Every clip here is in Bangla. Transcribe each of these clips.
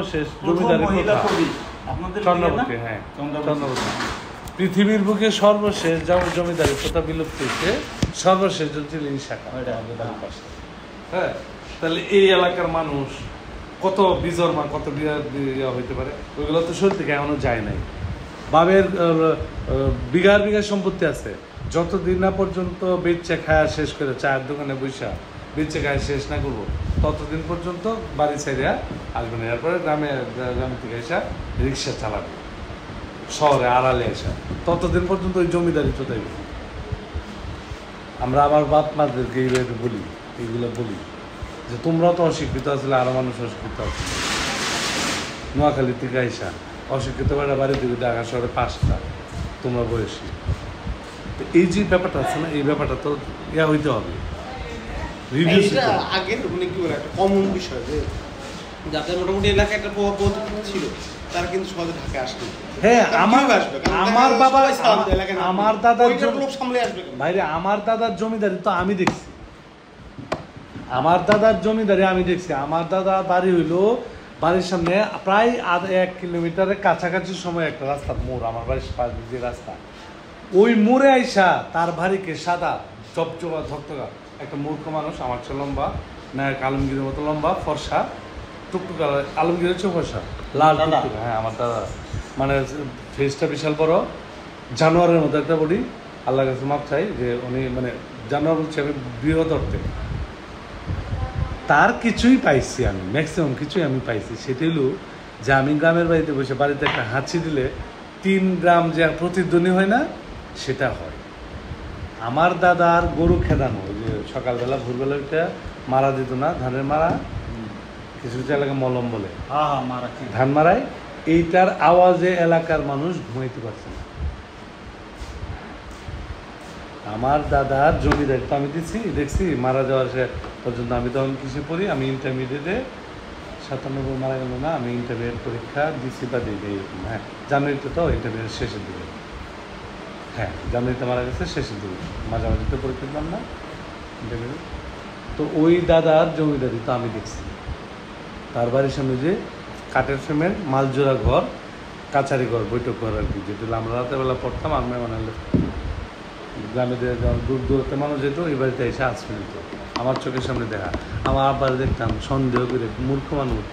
সর্বশেষ জমিদারি চন্দ্রবতী। হ্যাঁ, চন্দ্রবতী পৃথিবীর বুকে সর্বশেষ জমিদারি প্রথা বিলুপ্ত হয়েছে, সর্বশেষ চিলিং শাখা। হ্যাঁ, তাহলে এই এলাকার মানুষ কত বিজর্মা, কত হইতে পারে, ওইগুলো তো শরীর থেকে এখনো যায় নাই। বাবের বিঘার বিঘা সম্পত্তি আছে, যতদিন না পর্যন্ত বেচে খায়া শেষ করে, চায়ের দোকানে বৈশা বেচে খায়া শেষ না করবো, ততদিন পর্যন্ত বাড়ি ছাইড়া আসবে না। এরপরে গ্রামে থেকে এসা রিক্সা চালাবে, শহরে আড়ালে আসা, ততদিন পর্যন্ত ওই জমিদারি চোদাইবে। আমরা আমার বাপ মাদেরকে এইভাবে বলি, এইগুলো বলি যে তোমরাও তো অশিক্ষিত আসলে, আরো মানুষ অশিক্ষিত আছে। নোয়াখালী থেকে আইসা অশিক্ষিত বাড়ি থেকে ঢাকা শহরে 5টা, তোমরা বয়সী। তো এই যে ব্যাপারটা আছে না, এই ব্যাপারটা তো হইতে হবে। আগের মানে কি বলে একটা কমন বিষয় যে যাদের মোটামুটি এলাকায় একটা প্রভাব ছিল, তারা কিন্তু সহজে ঢাকায় আসবে। হ্যাঁ, আমার বাবা, আমার দাদার লোক সামলে আসবে ভাইরে, আমার দাদার জমিদারি তো আমি দেখছি, আমার দাদার জমিদারি আমি দেখছি। আমার দাদা বাড়ি হইলো, বাড়ির সামনে প্রায় 1 কিলোমিটারের কাছাকাছি সময় একটা রাস্তা মোড়, আমার বাড়ির যে রাস্তা, ওই মোড়ে আইসা তার বাড়িকে সাদা চপচপা ধকধকা একটা মূর্খ মানুষ, আমার চেয়ে লম্বা, নায়ক আলমগীরের মতো লম্বা, ফর্সা, টুকটুকা, আলমগীরের চেয়ে ফর্সা, লাল টুকটুকা। হ্যাঁ, আমার দাদা, মানে ফেসটা বিশাল বড়, জানোয়ারের মতো একটা বডি। আল্লাহর কাছে মাপ চাই যে উনি মানে জানোয়ার বলছি আমি বৃহৎ অর্থে। তার কিছুই পাইছি আমি, ম্যাক্সিমাম কিছুই আমি পাইছি। সেটা হলো যে আমি গ্রামের বাড়িতে বসে বাড়িতে একটা হাঁচি দিলে 3 গ্রাম যে প্রতিধ্বনি হয় না, সেটা হয়। আমার দাদার গরু খেদানো, ওই যে সকালবেলা ভোরবেলা ওইটা মারা দিত না, ধানের মারা, কিছু কিছু এলাকায় মলম বলে, ধান মারায়, এইটার আওয়াজে এলাকার মানুষ ঘুমাইতে পারছে না। আমার দাদার জমিদারি তো আমি দেখছি মারা যাওয়ার পর্যন্ত। আমি তখন কৃষি পড়ি, আমি ইন্টারমিডিয়েটে 97 মারা গেল না, আমি ইন্টারমিডিয়েট পরীক্ষা দিচ্ছি বা দিই এরকম। হ্যাঁ, জানুয়ারিতে তো ইন্টারমিডিয়েট শেষের দিকে, হ্যাঁ জানুয়ারিতে মারা গেছে শেষের দিকে, মাঝামাঝি তো পরীক্ষা দিলাম না ইন্টারমিডিয়েট। তো ওই দাদার জমিদারি তো আমি দেখছি। তার বাড়ির সামনে যে কাঠের ফ্রেমের মালজোড়া ঘর, কাছারি ঘর, বৈঠক ঘর আর কি, যেটা আমরা রাতেরবেলা পড়তাম। আমি বানালে গ্রামে যখন দূর দূরত্বে মানুষ যেত, এই বাড়িতে এসে আশ্রয় নিত। আমার চোখের সামনে দেখা, আমার আব্বার দেখতাম সন্দেহ করে, মূর্খ মানুষ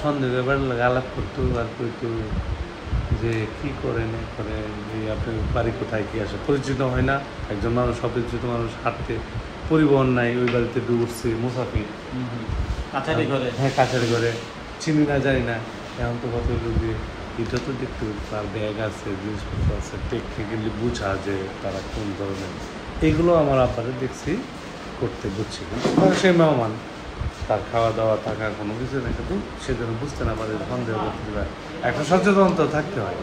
সন্দেহ করে আলাপ করতো আর করতো যে কী করে না করে, যে আপনার বাড়ি কোথায় কী আসে, পরিচিত হয় না। একজন মানুষ, অপরিচিত মানুষ, হাঁটতে পরিবহন নাই, ওই বাড়িতে ডুবছে মুসাফির, কাছারি ঘরে। হ্যাঁ, কাছারি ঘরে, চিনি না জানি না। এখন তো কত লোক যে এটা তো দেখতে, তার ব্যাগ আছে, জিনিসপত্র আছে, টেকনিক্যালি বুঝা যে তারা কোন ধরনের, এগুলো আমার আব্বারে দেখছি করতে, বুঝছি। কিন্তু সে মেহমান, তার খাওয়া দাওয়া থাকা কোনো কিছু নেই, কিন্তু সে যেন বুঝতে না পারে, সন্দেহ করতে পারে, একটা সচেতনতা থাকতে হয়।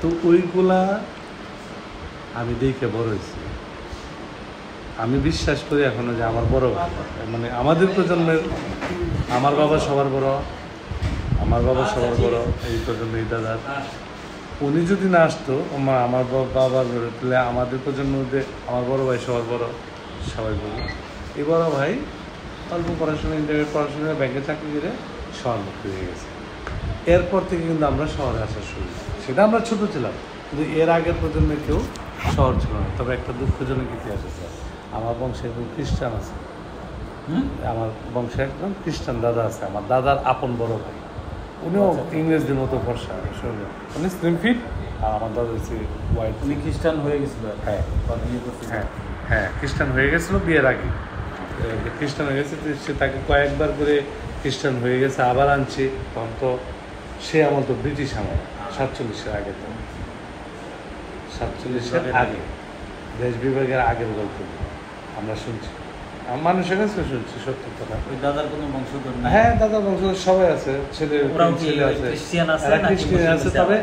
তো ওইগুলা আমি দেখে বড় হয়েছি। আমি বিশ্বাস করি এখনো যে আমার বড়, মানে আমাদের প্রজন্মের, আমার বাবা সবার বড়, আমার বাবা সবার বড়, এই প্রজন্ম, এই দাদার, উনি যদি না আসতো, আমার বাবার তাহলে আমাদের প্রজন্মের মধ্যে আমার বড় ভাই সবার বড়, সবাই বলবো এই বড় ভাই অল্প পড়াশোনা, ইন্টারমিডিয়েট পড়াশোনা, ব্যাংকে চাকরি করে শহরমুখী হয়ে গেছে। এরপর থেকে কিন্তু আমরা শহরে আসা শুরু, সেটা আমরা ছোট ছিলাম, কিন্তু এর আগের প্রজন্মে কেউ শহর ছিল না। তবে একটা দুঃখজনক ইতিহাস আছে, আমার বংশে একজন খ্রিস্টান আছে, আমার বংশে একজন খ্রিস্টান দাদা আছে, আমার দাদার আপন বড় ভাই, উনিও ইংরেজদের মতো ভরসা, উনি স্লিম ফিট, আর আমার দাদা হচ্ছে হোয়াইট। উনি খ্রিস্টান হয়ে গেছিল? হ্যাঁ, হ্যাঁ, হ্যাঁ, খ্রিস্টান হয়ে গেছিলো বিয়ের আগে, খ্রিস্টান হয়ে গেছে। সে তাকে কয়েকবার করে খ্রিস্টান হয়ে গেছে, আবার আনছে। তখন তো সে আমার তো ব্রিটিশ আমল, 47-এর আগে, তো 47-এর আগে, দেশ বিভাগের আগের গল্প আমরা শুনছি, মানুষের কাছে শুনছি, সত্য কথা। ওই দাদার কোনো বংশধর? হ্যাঁ, দাদার বংশধর সবাই আছে, ছেলে আছে, খ্রিস্টান আছে। তবে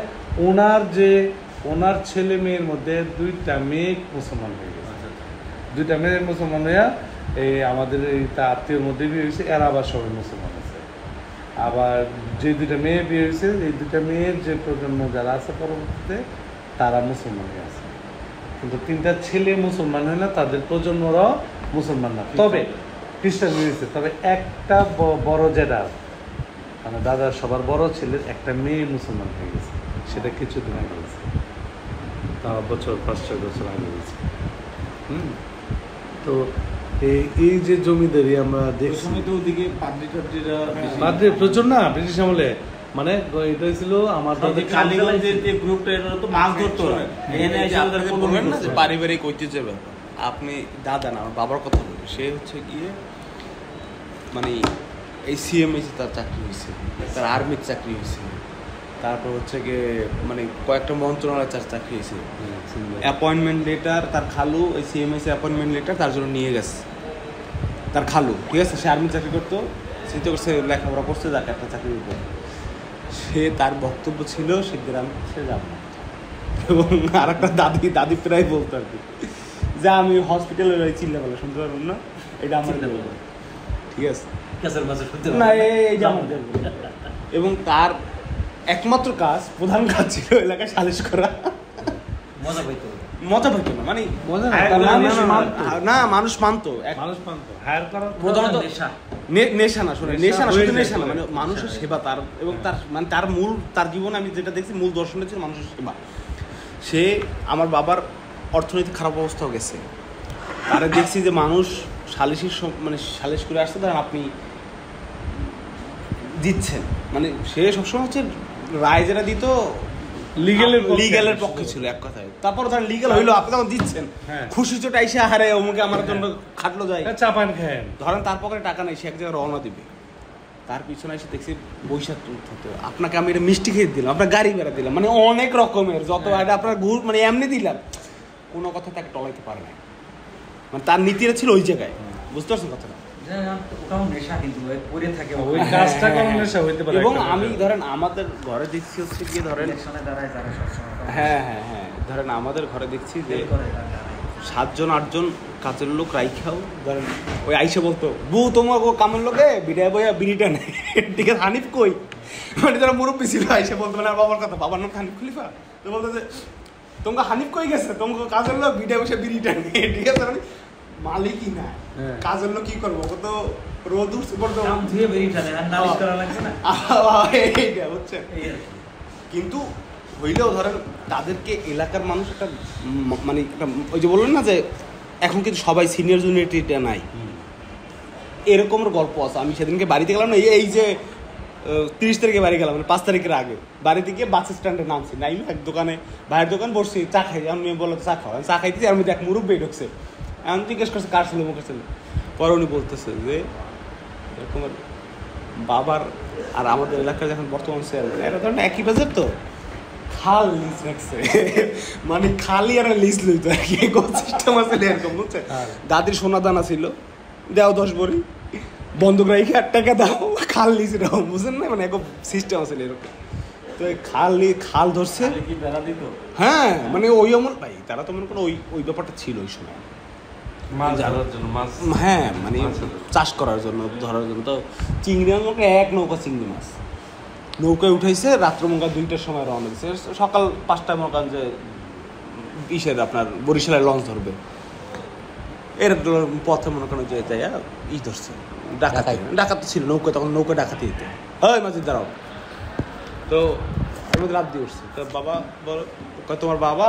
ওনার ছেলে মেয়ের মধ্যে 2টা মেয়ে মুসলমান হয়ে গেছে, 2টা মেয়ে মুসলমান হইয়া এই আমাদের এই আত্মীয়র মধ্যে বিয়ে হয়েছে, এরা আবার সবাই মুসলমান আছে। আবার যে 2টা মেয়ে বিয়ে হয়েছে, এই 2টা মেয়ের যে প্রজন্ম যারা আছে পরবর্তীতে, তারা মুসলমান হয়ে আছে। কিন্তু 3টা ছেলে মুসলমান হয় না, তাদের প্রজন্মরাও মুসলমান না, তবে খ্রিস্টান হয়েছে। তবে একটা বড় জেডা কারণ দাদার সবার বড় ছেলের একটা মেয়ে মুসলমান হয়ে গেছে, সেটা কিছুদিন আগে গেছে, তাও বছর 5-6 বছর আগে গেছে। তো এই যে জমিদারি আমরা ওই দেখছি, সময় তো ওদিকে পাদ্রী-টাদ্রীরা বেশি। বাদে প্রচুর না ব্রিটিশ আমলে, মানে এটা ছিল আমার এই যে কালীগঞ্জের যে গ্রুপটা, এরা তো মাছ ধরতো না। এখানে এসে ওদের আপনাকে বলবেন না যে পারিবারিক ঐতিহ্যের ব্যাপার। আপনি দাদা না, আমার বাবার কথা বলি, সে হচ্ছে গিয়ে মানে এই সিএমএসি তার চাকরি হয়েছে, তার আর্মির চাকরি হয়েছে, তারপর হচ্ছে গিয়ে মানে কয়েকটা মন্ত্রণালয়ের চাকরি হয়েছে। অ্যাপয়েন্টমেন্ট লেটার তার খালু, এই সিএমএসি অ্যাপয়েন্টমেন্ট লেটার তার জন্য নিয়ে গেছে তার খালু, ঠিক আছে? সে আর্মি চাকরি করতো, চিন্তা করছে লেখাপড়া করছে, যাকে একটা চাকরির উপর সে, তার বক্তব্য ছিল সে গ্রামে সে যাবে না। এবং আর একটা দাদি প্রায় বলতো আর কি, যে আমি হসপিটালে রয়ে চিল্লা বলে শুনতে পারবেন না, এটা আমার দেবো, ঠিক আছে? না এইটা আমার দেবো। এবং তার একমাত্র কাজ, প্রধান কাজ ছিল এলাকায় সালিশ করা। মজা পাইতো না, মানে মানুষ মানতো হায়ার করা প্রধানত নেশা না, শুনে নেশা না, শুধু নেশা না, মানে মানুষের সেবা তার, এবং তার মানে তার জীবনে আমি যেটা দেখছি মূল দর্শনটা ছিল মানুষের সেবা। সে, আমার বাবার অর্থনৈতিক খারাপ অবস্থাও গেছে, তারা দেখছি যে মানুষ মানে সালিশ করে আসছে, ধরেন আপনি দিচ্ছেন, মানে সে সবসময় হচ্ছে রায় যেটা দিত লিগ্যালের পক্ষে ছিল এক কথায়। তারপর ধরেন লিগ্যাল হইলো, আপনি তখন দিচ্ছেন, খুশি চোট আইসে হারে অমুকে আমার জন্য খাটলো যায়, চাপান খায়, ধরেন তার পকেটে টাকা নেই, সে এক জায়গায় রওনা দিবে, তার পিছনে এসে দেখছি বৈশাখ হতো, আপনাকে আমি এটা মিষ্টি খেয়ে দিলাম, আপনার গাড়ি বেড়া দিলাম, মানে অনেক রকমের যত এটা আপনার মানে এমনি দিলাম, কোনো কথা তাকে টলাইতে পারে না, মানে তার নীতিটা ছিল ওই জায়গায়, বুঝতে পারছেন কথাটা? এবং আমি ধরেন আমাদের ঘরে দেখছি হচ্ছে গিয়ে ধরেন হ্যাঁ, ধরেন আমাদের ঘরে দেখছি যে 7-8জন কাজের লোক রাইখাও, ধরেন ওই আইসে বলতো বউ তোমার কামের লোকে বিড়ায় বইয়া বিড়িটা নেই, ঠিক আছে? হানিফ কই, মানে যারা মুরব্বী ছিল আইসে বলতো, মানে বাবার কথা, বাবার নাম হানিফ খলিফা, তো বলতো যে তোমাকে হানিফ কই গেছে, তোমাকে কাজের লোক বিড়ায় বসে বিড়িটা নেই, ঠিক আছে? মানে মালিকই না, কাজের লোক কি করবো, ও তো রোদ উঠছে হচ্ছে। কিন্তু হইলেও ধরেন তাদেরকে এলাকার মানুষ একটা মানে ওই যে বললেন না যে এখন কিন্তু সবাই সিনিয়র জুনিয়রটা নাই, এরকমের গল্প আছে। আমি সেদিনকে বাড়িতে গেলাম না, এই যে 30 তারিখে বাড়ি গেলাম, মানে 5 তারিখের আগে বাড়ি থেকে বাস স্ট্যান্ডে নামছি, নাই এক দোকানে, ভাইয়ের দোকান বসছি, চা খাই, আমি বললো চা খাওয়া, চা খাইতেছি, আমি দেখ মুরব্বী ঢুকছে, আমি জিজ্ঞেস করছি কার ছিল মুখের ছিল, পরে উনি বলতেছে যে এরকমের বাবার আর আমাদের এলাকার যখন বর্তমান এরা ধরেন একই বাজার, তো খাল লিজ রাখছে, মানে খালি আর লিজ লইতো আর কি, সিস্টেম আছে এরকম, বুঝছে? দাদির সোনা দানা ছিল, দাও 10 ভরি, বন্ধক রাখি 1 টাকা দাও, খাল লিজ এরকম, বুঝছেন না? মানে একদম সিস্টেম আছে এরকম। তো খাল ধরছে, হ্যাঁ, মানে ওই অমন ভাই তারা তো মনে করো ওই ব্যাপারটা ছিল ওই সময়, হ্যাঁ, মানে চাষ করার জন্য, ধরার জন্য। তো চিংড়ি আমাকে 1 নৌকা চিংড়ি মাছ নৌকায় উঠাইছে, রাত্র মনে করেন 2টার সময় রওনা দিচ্ছে, সকাল 5টায় মনে করেন যে ইসের আপনার বরিশালের লঞ্চ ধরবে, এর পথে মনে করেন যে যাইয়া ধরছে, ডাকাত ছিল নৌকা, তখন নৌকা ডাকাতি দিতে, হয় মাঝে দাঁড়াও, তো আমাদের রাত দিয়ে উঠছে, তো বাবা বল তোমার বাবা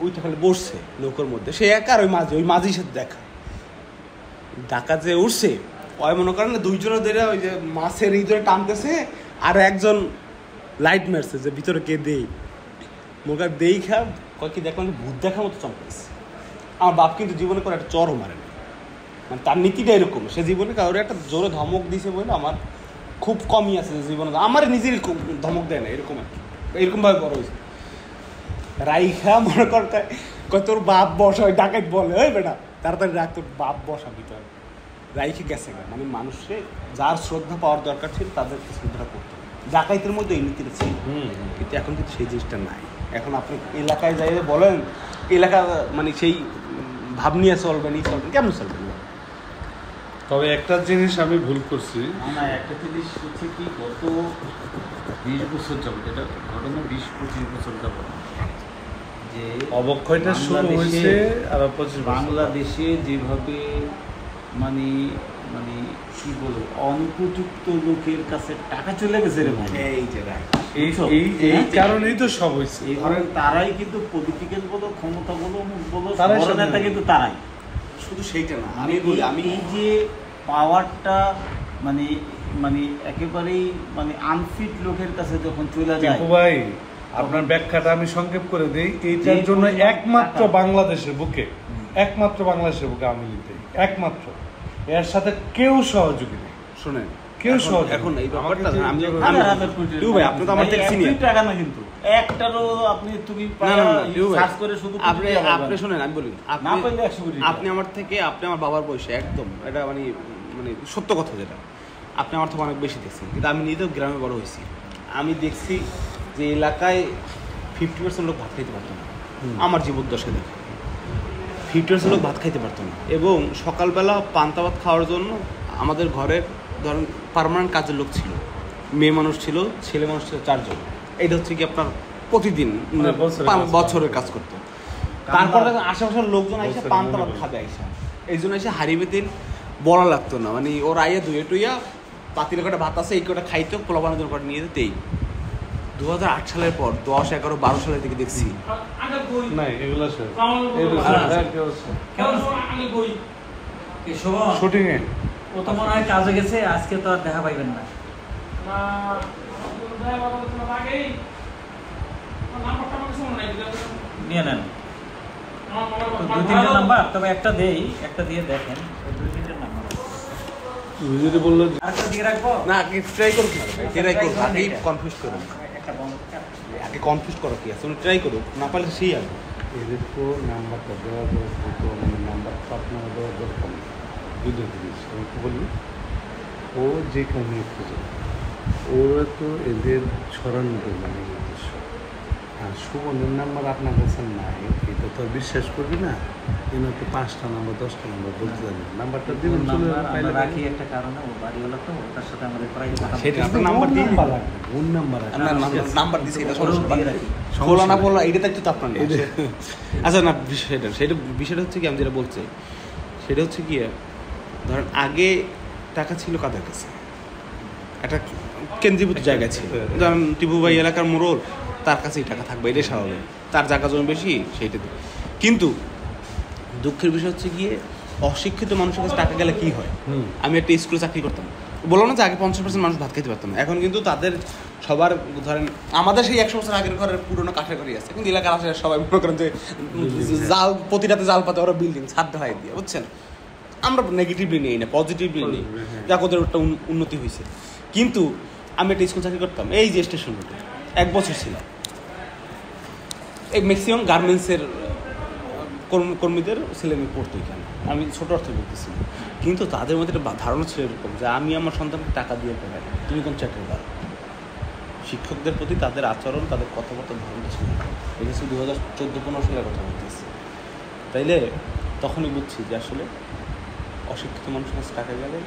ওইটা খালি বসছে নৌকার মধ্যে, সে একা, আর ওই মাঝির সাথে দেখা, ডাকাত যে উঠছে, ওই মনে করেন 2 জনের ধরে ওই যে মাছের এই ধরে টানতেছে, আর একজন লাইট মারছে যে ভিতরে কে দেই, মোকার দেই খা কি দেখলাম ভূত দেখার মতো চমকেছে। আমার বাপ কিন্তু জীবনে করে একটা চরও মারে না, মানে তার নীতিটা এরকম, সে জীবনে কারোর একটা জোরে ধমক দিয়েছে বলে আমার খুব কমই আছে জীবনে, আমার নিজের ধমক দেয় না, এরকম আর কি, এরকমভাবে বড় হয়েছে। রাইখা মনে কর তোর বাপ বসা, ওই ডাকাত বলে ওই বেটা তাড়াতাড়ি রাখ, তোর বাপ বসা ভিতরে, রাইখে গেছে, মানে মানুষে যার শ্রদ্ধা পাওয়ার দরকার ছিল তাদেরকে শ্রদ্ধা করতে, ডাকাইতের মধ্যে এই নীতিটা ছিল, কিন্তু এখন কিন্তু সেই জিনিসটা নাই। এখন আপনি এলাকায় যাই বলেন, এলাকা মানে সেই ভাব নিয়ে চলবেন, কেমন চলবেন? তবে একটা জিনিস আমি ভুল করছি, একটা জিনিস হচ্ছে কি, গত 20 বছর যাবত, এটা ঘটনা 20-25 বছর যাবত, যে অবক্ষয়টা শুরু হয়েছে, আর বাংলাদেশে যেভাবে মানে মানে কি বলবো অনুপযুক্ত লোকের কাছে টাকা চলে গেছে রে ভাই। এই যে right। এই কারণেই তো সব হয়েছে। এই ধরেন তারাই কিন্তু পলিটিক্যাল বলো ক্ষমতা বলো তারাই বড় সব নেতা কিন্তু তারাই। শুধু সেইটা না, আমি এই যে পাওয়ারটা মানে মানে একেবারেই মানে আনফিট লোকের কাছে যখন চলে যায়। টিপু ভাই আপনার ব্যাখ্যাটা আমি সংক্ষেপ করে দিই। এইটার জন্য একমাত্র বাংলাদেশের বুকে আওয়ামী লীগ দেয়, একমাত্র। এর সাথে কেউ সহযোগী নেই। শুনেন কেউ সহজ এখন এই ব্যাপারটা না, আমি টিপু ভাই আপনি তো আমার থেকে সিনিয়র। টাকা না কিন্তু একটারও আপনি তুমি সার্চ করে শুধু আপনি শুনেন আমি বলি, না পাইলে 100 কোটি আপনি আমার থেকে, আপনি আমার বাবার বয়সে একদম, এটা মানে মানে সত্য কথা যেটা, আপনি আমার থেকে অনেক বেশি দেখছেন, কিন্তু আমি নিজেও গ্রামে বড় হয়েছি। আমি দেখছি যে এলাকায় 50% লোক ভাত খাইতে পারতো না। আমার জীবদ্দশায় দেখে 50% লোক ভাত খাইতে পারতো না, এবং সকালবেলা পান্তা ভাত খাওয়ার জন্য আমাদের ঘরের ধরেন পার্মানেন্ট কাজের লোক ছিল, মেয়ে মানুষ ছিল, ছেলে মানুষ ছিল 4 জন। এইটা হচ্ছে কি আপনার প্রতিদিন বছরের কাজ করতো। তারপর দেখেন আশেপাশের লোকজন আইসা পান্তা ভাত খাবে, আইসা এই জন্য এসে হাড়ি বেতিল বলা লাগতো না, মানে ওর আইয়া ধুয়ে টুইয়া পাতিলে কটা ভাত আছে এই কটা খাইতো, পোলাপানের জন্য কটা নিয়ে যেত। এই 2008 সালের পর 10, 11, 12 সালের দিকে দেখছি শুটিং এ ও তো মনে হয় কাজে গেছে, আজকে তো আর দেখা পাইবেন না। নিয়ে নেন 2-3টা নাম্বার, তবে একটা দিয়ে দেখেন 2-3টা নাম্বার। যদি বললো আরেকটা দিয়ে রাখবো না, কি ট্রাই করুক না, ট্রাই করুক, আগে কনফিউজ করুক, একটা বন্ধ। আগে কনফিউজ করো কি আছে, উনি ট্রাই করুক, না পারলে সেই আগে এদের তো নাম্বারটা দেওয়া দরকার, মানে নাম্বারটা আপনারা দেওয়া দরকার নেই। ভিডিও জিনিস আমি তো বলি, ও যে কাহিনী খুঁজে ওরা তো এদের ছড়ানোর মানে উদ্দেশ্য। আর সুবর্ণের নাম্বার আপনার কাছে নাই, এটা তো আর বিশ্বাস করবি না। এনার তো 5টা নাম্বার 10টা নাম্বার বলতে জানি, নাম্বারটা দিবেন চলে আমরা রাখি একটা কারণে, ও বাড়িওয়ালা তো, তার সাথে আমাদের প্রায় কথা সেটা আপনার নাম্বার দিয়ে লাগবে, ওর নাম্বার আছে। আপনার নাম্বার দিছি, এটা ওরও সমস্যা দিয়ে রাখি। বলা না বলা এটা তো আপনার না। আচ্ছা না, বিষয়টা হচ্ছে কি, আমি যেটা বলছি সেটা হচ্ছে কি, ধরেন আগে টাকা ছিল কাদের কাছে, একটা কেন্দ্রীভূত জায়গা ছিল, ধরেন টিপু ভাই এলাকার মোড়ল, তার কাছেই টাকা থাকবে, এটাই স্বাভাবিক, তার জায়গা জমি বেশি সেইটা দেবে। কিন্তু দুঃখের বিষয় হচ্ছে গিয়ে অশিক্ষিত মানুষের কাছে টাকা গেলে কি হয়। আমি একটা স্কুলে চাকরি করতাম, বললাম না যে আগে 50% মানুষ ভাত খেতে পারতো না, এখন কিন্তু তাদের সবার ধরেন আমাদের সেই 100 বছর আগের ঘরের পুরোনো কাঠের ঘরই আছে, কিন্তু এলাকার আশেপাশে সবাই মনে করেন যে জাল, প্রতি রাতে জাল পাতে ওরা বিল্ডিং ছাদ ঢালাই দিয়ে, বুঝছেন। আমরা নেগেটিভলি নেই না, পজিটিভলি নেই, যাক ওদের একটা উন্নতি হয়েছে। কিন্তু আমি একটা স্কুল চাকরি করতাম এই যে স্টেশন রোডে, 1 বছর ছিলাম। এই ম্যাক্সিমাম গার্মেন্টসের কর্মীদের ছেলেমেয়ে পড়তো এখানে, আমি ছোটো অর্থে বলতেছি, কিন্তু তাদের মধ্যে একটা ধারণা ছিল এরকম যে আমি আমার সন্তানকে টাকা দিয়ে পড়াই, তুমি কোন চাকরি করো। শিক্ষকদের প্রতি তাদের আচরণ, তাদের কথাবার্তার ধরনটা ছিল, এটা ছিল 2014-15 সালের কথা বলতেছি। তাইলে তখনই বুঝছি যে আসলে অশিক্ষিত মানুষের কাছে টাকা গেলে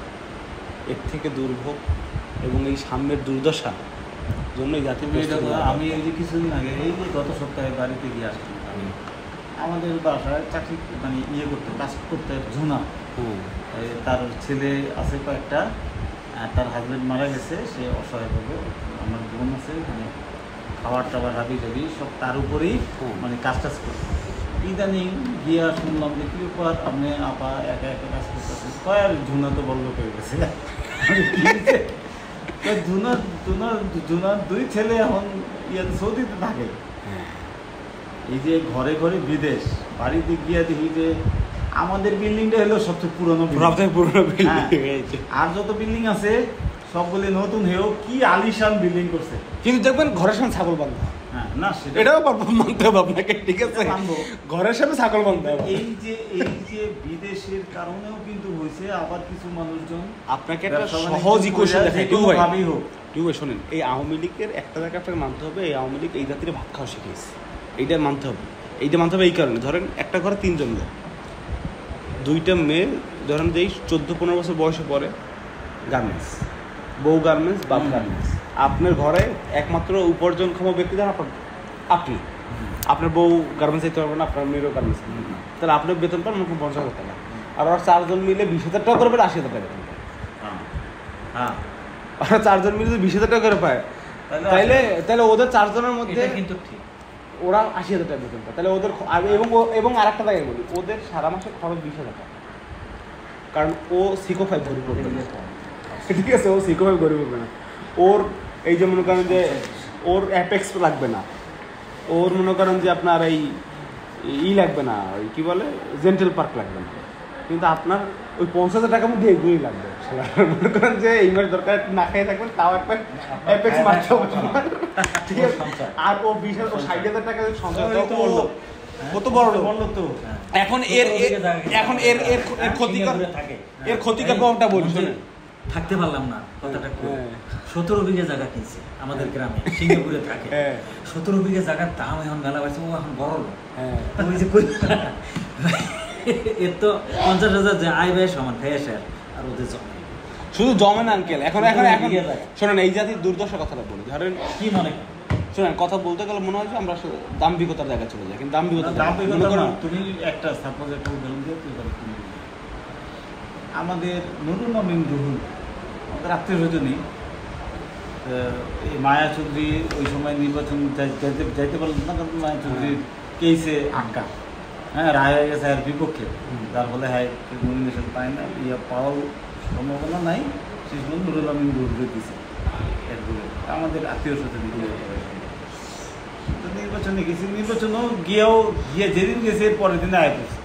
এর থেকে দুর্ভোগ এবং এই সাম্যের দুর্দশা জন্য এই জাতীয় আমি এই যে কিছুদিন আগে এই যে গত সপ্তাহে বাড়িতে গিয়ে আসলাম, আমি আমাদের বাসায় চাকরি মানে কাজ করতে ঝুনা, তার ছেলে আছে কয়েকটা, তার হাজব্যান্ড মারা গেছে, সে অসহায় হবে, আমার বোন আছে, মানে খাবার টাবার হাবি যাবি সব তার উপরেই মানে কাজ করে। ইদানিং গিয়া শুনলাম যে কি ব্যাপার, আপনি আপা একা একা কাজ করতেছেন, কয় আর ঝুনা তো বললো পেয়ে গেছে। জুনার 2 ছেলে এখন সৌদিতে থাকে। এই যে ঘরে ঘরে বিদেশ, বাড়িতে গিয়ে দেখি যে আমাদের বিল্ডিংটা হলো সবচেয়ে পুরনো বিল্ডিং, আর যত বিল্ডিং আছে সবগুলি নতুন হয়েও কি আলিশান বিল্ডিং করছে, কিন্তু দেখবেন ঘরের সামনে ছাগল বাঁধা। না এটাও মানতে হবে আপনাকে, ঠিক আছে, ঘরের সামনে ছাগল বাঁধতে হবে। এই যে বিদেশের কারণেও কিন্তু হয়েছে, আবার কিছু মানুষজন আপনাকে একটা সহজ ইকুয়েশন দেখাই, শোনেন, এই আওয়ামী লীগের একটা জায়গায় আপনাকে মানতে হবে, এই আওয়ামী লীগ এই জাতির ভাত খাওয়া শিখেছে, এইটা মানতে হবে এই কারণে। ধরেন একটা ঘরে 3 জন লোক, 2টা মেয়ে ধরেন যেই 14-15 বছর বয়সে পড়ে গার্মেন্টস, বউ গার্মেন্টস, বাপ গার্মেন্টস, আপনার ঘরে একমাত্র উপার্জনক্ষম ব্যক্তি ধরেন আপনি, আপনার বউ গার্মেন্টস যেতে পারবেন না, আপনার মেয়েরও গার্মেন্টস, তাহলে আপনার বেতন পান 50,000 টাকা, আর ওরা 4 জন মিলে 20,000 টাকা করবেন, 80,000 টাকা বেতন। হ্যাঁ ওরা 4 জন মিলে 20,000 টাকা করে পায়, তাহলে ওদের 4 জনের মধ্যে এটা কিন্তু ঠিক। ওরা 80,000 টাকা বেতন পায়। তাহলে ওদের এবং আরেকটা জায়গায় বলি, ওদের সারা মাসে খরচ 20,000 টাকা, কারণ ও সিকো 5 গরিব করবে না, ঠিক আছে, ও সিকো 5 গরিব করবে না। ওর এই যে মনে করেন যে ওর অ্যাপেক্স লাগবে না, ওর মনে করেন যে আপনার এই লাগবে না, ওই কী বলে জেন্টেল পার্ক লাগবে না, কিন্তু আপনার ওই 50,000 টাকার মধ্যে এগুলোই লাগবে। মনে করেন যে এই মাস দরকার না খেয়ে থাকবেন, তাও একটা অ্যাপেক্স মারতে হবে, ঠিক আছে। আর ও 60,000 টাকা সঞ্চয় কত বড় লোক তো। এখন এর ক্ষতিকর প্রভাবটা বলি, শোনেন। থাকতে পারলাম না কথাটা, 17 বিঘা জায়গা কিনছে আমাদের গ্রামে, সিঙ্গাপুরে থাকে। 17 বিঘা জায়গার দাম এখন মেলা বাড়ছে, ও এখন বড় লোক। ওই যে এর তো 50,000 যে আয় ব্যয় সমান খাই আসে, আর ওদের জমে শুধু জমে না আঙ্কেল। এখন শোনেন, এই জাতির দুর্দশা কথাটা বলি, ধরেন কি মনে শোনেন, কথা বলতে গেলে মনে হয় যে আমরা দাম্ভিকতার জায়গায় চলে যাই, কিন্তু দাম্ভিকতা তুমি একটা সাপোজ একটা উদাহরণ দিয়ে আমাদের নুরুল আমিন রুহুল, আমাদের আত্মীয় স্বজনই, এই মায়া চৌধুরী ওই সময় নির্বাচন যাইতে পারলেন না, কারণ মায়া চৌধুরীর কেসে আটকা, হ্যাঁ, রায় হয়ে গেছে এর বিপক্ষে, যার ফলে হ্যাঁ নমিনেশন পায় না, পাওয়ার সম্ভাবনা নাই। শেষ পর্যন্ত নুরুল আমিন রুহুল দিয়েছে এরপরে আমাদের আত্মীয় স্বজন নির্বাচনে গেছি, নির্বাচনও গিয়ে যেদিন গেছে এর পরের দিনে আয় করছে,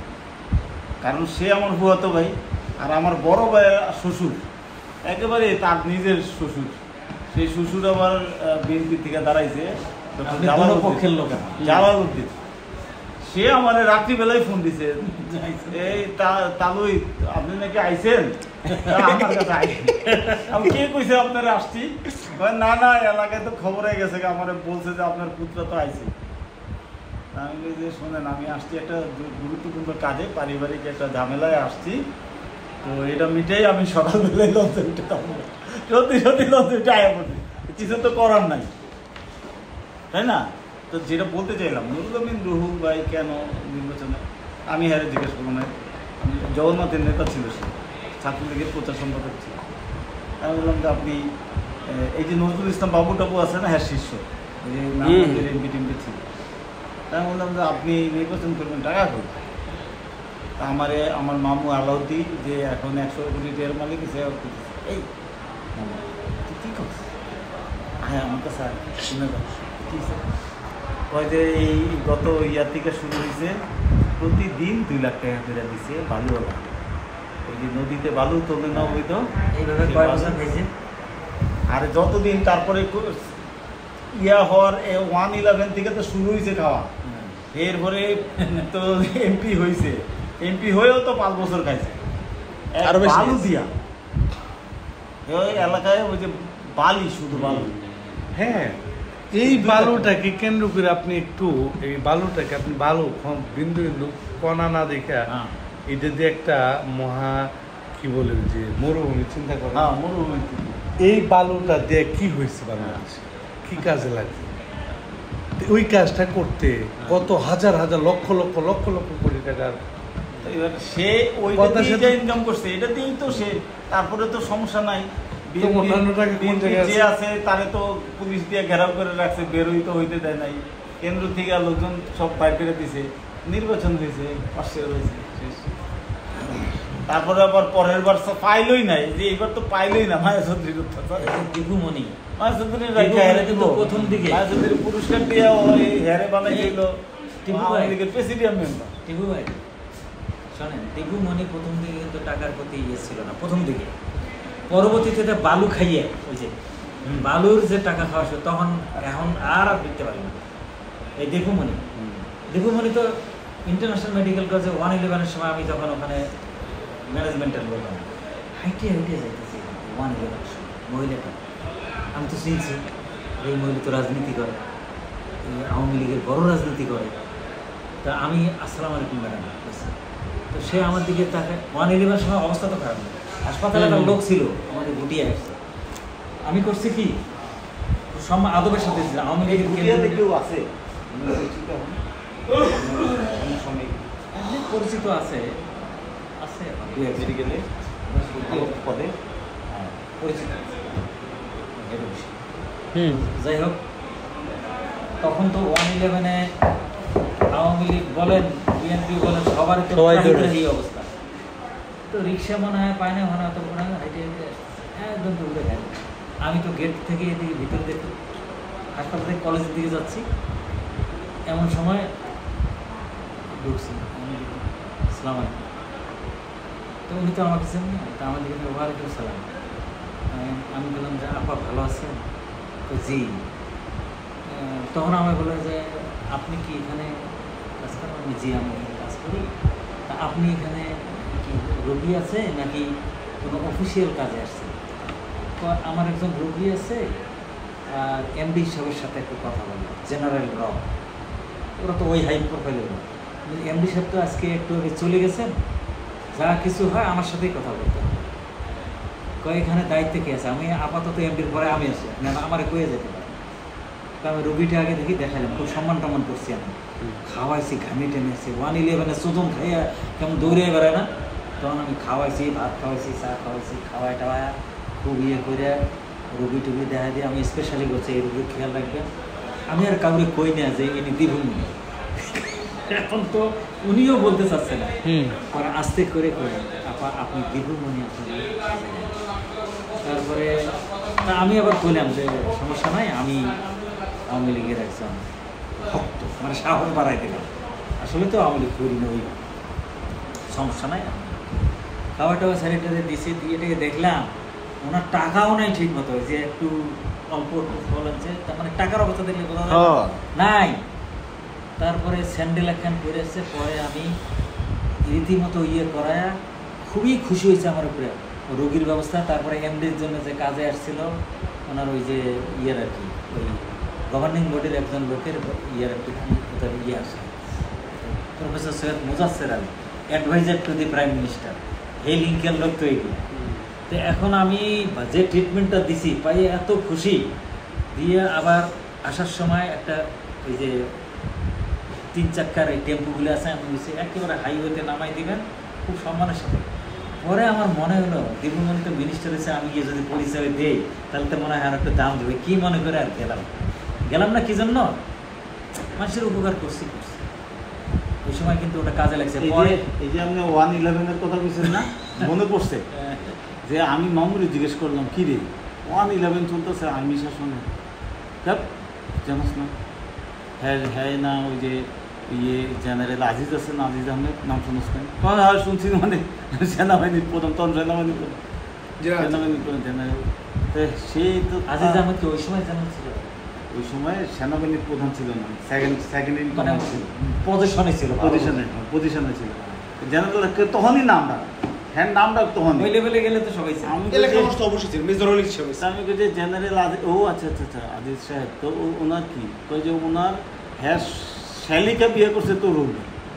কারণ সে আমার ফুয়াতো ভাই, আর আমার বড় ভাইয়ের শ্বশুর একেবারে তার নিজের শ্বশুর, সেই শ্বশুর আবার বিএনপি থেকে দাঁড়াইছে পক্ষের লোক জালালউদ্দিন। সে আমার রাত্রিবেলায় ফোন দিছে, এই তালুই আপনি নাকি আইছেন, আমার কাছে আইছেন। আমি কে কইছে আপনারা আসছি? না না, এলাকায় তো খবর হয়ে গেছে, আমার বলছে যে আপনার পুত্র তো আইছে। আমি যে শোনেন, আমি আসছি একটা গুরুত্বপূর্ণ কাজে, পারিবারিক একটা ঝামেলায় আসছি, তো এটা মিটেই আমি সকালবেলায় লঞ্চে উঠে সত্যি লঞ্চে উঠে আয়া পড়ছি, কিছু তো করার নাই, তাই না? তো যেটা বলতে চাইলাম, নুরুল আমিন রুহুল ভাই কেন নির্বাচনে, আমি হ্যাঁ জিজ্ঞেস করবো না, জগন্নাথের নেতা ছিল, সে ছাত্রলীগের প্রচার সম্পাদক ছিল। আমি বললাম যে আপনি এই যে নজরুল ইসলাম বাবু টাবু আছে না, হ্যাঁ শিষ্য, এমপি টেমপি ছিল, তাই আমি বললাম যে আপনি নির্বাচন করবেন টাকা করে। তা আমার মামু আলাউদ্দি, যে এখন 100 কোটি টাকার মালিক, এই তুই কী করছিস? হ্যাঁ আমার কাছে শুনে যাও, কী কয় যে এই গত ইয়ার থেকে শুরু হয়েছে, প্রতিদিন 2 লাখ টাকা করে দিচ্ছে বালুওয়ালা, ওই যে নদীতে বালু তোলে না ওই তো এইভাবে কয় বছর হয়েছে। আর যতদিন তারপরে ইয়া হওয়ার 1/11 থেকে তো শুরু হয়েছে খাওয়া, এরপরে তো এমপি হয়েছে, এমপি হয়েও তো 5 বছর খাইছে বালু দিয়া। ওই এলাকায় ওই যে বালি, শুধু বালু। হ্যাঁ, এই বালুটাকে কেন্দ্র করে আপনি একটু এই বালুটাকে আপনি বালু বিন্দু বিন্দু কণা না দেখে এটা দিয়ে একটা মহা কি বলে যে মরুভূমি চিন্তা করেন। হ্যাঁ, মরুভূমি। এই বালুটা দিয়ে কি হয়েছে বাংলাদেশে, কি কাজে লাগছে? ওই কাজটা করতে কত হাজার হাজার লক্ষ লক্ষ লক্ষ লক্ষ কোটি টাকার, এবার সে ওই ইনকাম করছে, এটা দিয়েই তো সে, তারপরে তো সমস্যা নাই। যে আছে তারে তো পুলিশ দিয়ে ঘেরাও করে রাখছে, বেরোই তো হইতে দেয় নাই, কেন্দ্র থেকে লোকজন সব বাইর করে দিছে, নির্বাচন হয়েছে, পাশে রয়েছে, তারপরে আবার পরের বার পাইলই নাই, যে এইবার তো পাইলই না মায়া চৌধুরীর দিগুমণি, মায়া চৌধুরীর প্রথম দিকে মায়া চৌধুরীর পুরস্কার দিয়ে ওই হেরে বানাইছিল প্রেসিডিয়াম মেম্বার। টিপু ভাই শোনেন, দিগুমণি প্রথম দিকে কিন্তু টাকার প্রতি ইয়ে ছিল না প্রথম দিকে, পরবর্তীতে বালু খাইয়ে ওই যে বালুর যে টাকা খাওয়া ছিল তখন, এখন আর দেখতে পারি না। এই দিগুমণি তো ইন্টারন্যাশনাল মেডিকেল কলেজে 1/11 সময় আমি তখন ওখানে ম্যানেজমেন্টের বললাম, হাইটে যাইতেছি 1/11 সময়, মহিলাটা আমি তো চিনছি, এই মহিলা তো রাজনীতি করে, আওয়ামী লীগের বড় রাজনীতি করে। তা আমি আসসালামু আলাইকুম ম্যাডাম, তো সে আমার দিকে তাকে 1/11 সময় অবস্থা তো খারাপ, হাসপাতালে একটা লোক ছিল আমাদের গুটিয়ে আসছে। আমি করছি কি আদবের সাথে আওয়ামী লীগের কেউ আছে পরিচিত আছে, মেডিকেলে পদে, পরিচিত হেড অফিসে। যাই হোক, তখন তো 111-এ আওয়ামী লীগ বলেন, বিএনপি বলেন, সবারই তো এই অবস্থা। তো রিক্সা মনে হয় পায় না, মনে হয় তো মনে হয় হেঁটে হেঁটে একদম দৌড়ে গেল। আমি তো গেট থেকে এদিকে ভিতরে দেখতে, হাসপাতাল থেকে কলেজের দিকে যাচ্ছি, এমন সময় ঢুকছি। আসসালামু আলাইকুম। তো উনি তো আমাকে চেন না, তো আমার দিকে ওয়ালাইকুম সালাম। আমি বললাম যে আপা ভালো আছেন? তো জি। তখন আমায় বললো যে আপনি কি এখানে কাজ করেন? আমি জি, আমি এখানে কাজ করি। তা আপনি এখানে কি রোগী আছে নাকি কোনো অফিসিয়াল কাজে আসছেন? তো আমার একজন রোগী আছে, আর এমডি সাহেবের সাথে একটু কথা বললাম, জেনারেল র, ওরা তো ওই হাই প্রোফাইলের। এমডি সাহেব তো আজকে একটু আগে চলে গেছেন, যা কিছু হয় আমার সাথেই কথা বলতে হবে। এখানে দায়িত্বে কে আছে? আমি আপাতত এমডির পরে আমি আছি, আমার কয়ে যেতে পারে। তো আমি রোগীটা আগে দেখি দেখালাম, খুব সম্মান টম্মান করছি, আমি খাওয়াইছি, ঘামি টেনেছি। 111-এ চোদন খাইয়া কেমন দৌড়ে বেড়ায় না, তখন আমি খাওয়াইছি, ভাত খাওয়াইছি, চা খাওয়াইছি, খাওয়াই টাওয়ায় খুব ইয়ে করে রুগী টুগি দেখা দিয়ে আমি স্পেশালি করছি এই রুগীর খেয়াল রাখবেন। আমি আর কাউরে কই না যে ইনি দিবুনি। এখন তো উনিও বলতে চাচ্ছে না, পরে আস্তে করে কই আপা আপনি দিবুমনি আপনার। তারপরে আমি আবার কইলাম যে সমস্যা নাই, আমি আওয়ামী লীগের একজন ভক্ত, মানে সাহস বাড়াই দিলাম। আসলে তো আওয়ামী লীগ করি না, ওই সমস্যা নাই। খাওয়া টাওয়া স্যানিটারি দিছে, দিয়ে এটাকে দেখলাম ওনার টাকাও নাই ঠিক মতো, যে একটু অল্প বলেছে, তার মানে টাকার অবস্থা দেখলে বোঝা যায় নাই। তারপরে স্যান্ডেল একখান পরে এসছে, পরে আমি রীতিমতো ইয়ে করায় খুবই খুশি হয়েছে আমার উপরে রোগীর ব্যবস্থা। তারপরে এমডির জন্য যে কাজে আসছিল ওনার ওই যে ইয়ের আর কি, ওই গভর্নিং বডির একজন লোকের ইয়ের আর কি ইয়ে আসে, professor Syed Mujasser Ali, adviser to the prime minister, এই লিঙ্কের লোক তো এগুলো। তো এখন আমি যে ট্রিটমেন্টটা দিছি পাই এত খুশি, দিয়ে আবার আসার সময় একটা ওই যে 3 চাক্কার এই টেম্পুগুলো আছে, আমি বলছি একেবারে হাইওয়েতে নামাই দিবেন খুব সম্মানের সাথে। পরে আমার মনে হলো দীর্ঘমণি তো মিনিস্টার হয়েছে, আমি গিয়ে যদি পরিচয় দেই তাহলে তো মনে হয় আর একটু দাম দেবে, কী মনে করে আর গেলাম না। কি জন্য? মানুষের উপকার করছি। ওই সময় কিন্তু ওটা কাজে লাগছে। পরে এই যে আপনি 111-এর কথা বলছেন না, মনে পড়ছে যে আমি মামুরি জিজ্ঞেস করলাম কি রে 111 চলতেছে আর্মি শাসনে, জানাস না? হ্যাঁ হ্যাঁ না, ওই যে ইয়ে জেনারেল আজিজ আছে না, আজিজ আহমেদ, নাম শুনছ না? হ্যাঁ শুনছি, মানে সেনাবাহিনীর প্রধান, তখন সেনাবাহিনীর প্রধান, সেনাবাহিনীর প্রধান জেনারেল। তো সেই তো আজিজ আহমেদ কি ওই সময় জেনারেল ছিল? ওই সময় সেনাবাহিনীর প্রধান ছিল না, সেকেন্ড ইন কমান্ড ছিল, পজিশনে ছিল, পজিশনে ছিল জেনারেল। তখনই নামটা, হ্যাঁ নামটা তখন ওই লেভেলে গেলে তো সবাই ছিল। আমি অবশ্যই ছিল, মেজর হিসেবে। আমি যে জেনারেল ও আচ্ছা আচ্ছা আচ্ছা আজিজ সাহেব, তো ওনার কি কই যে ওনার হ্যাঁ শ্যালিকা বিয়ে করছে তো রোগ,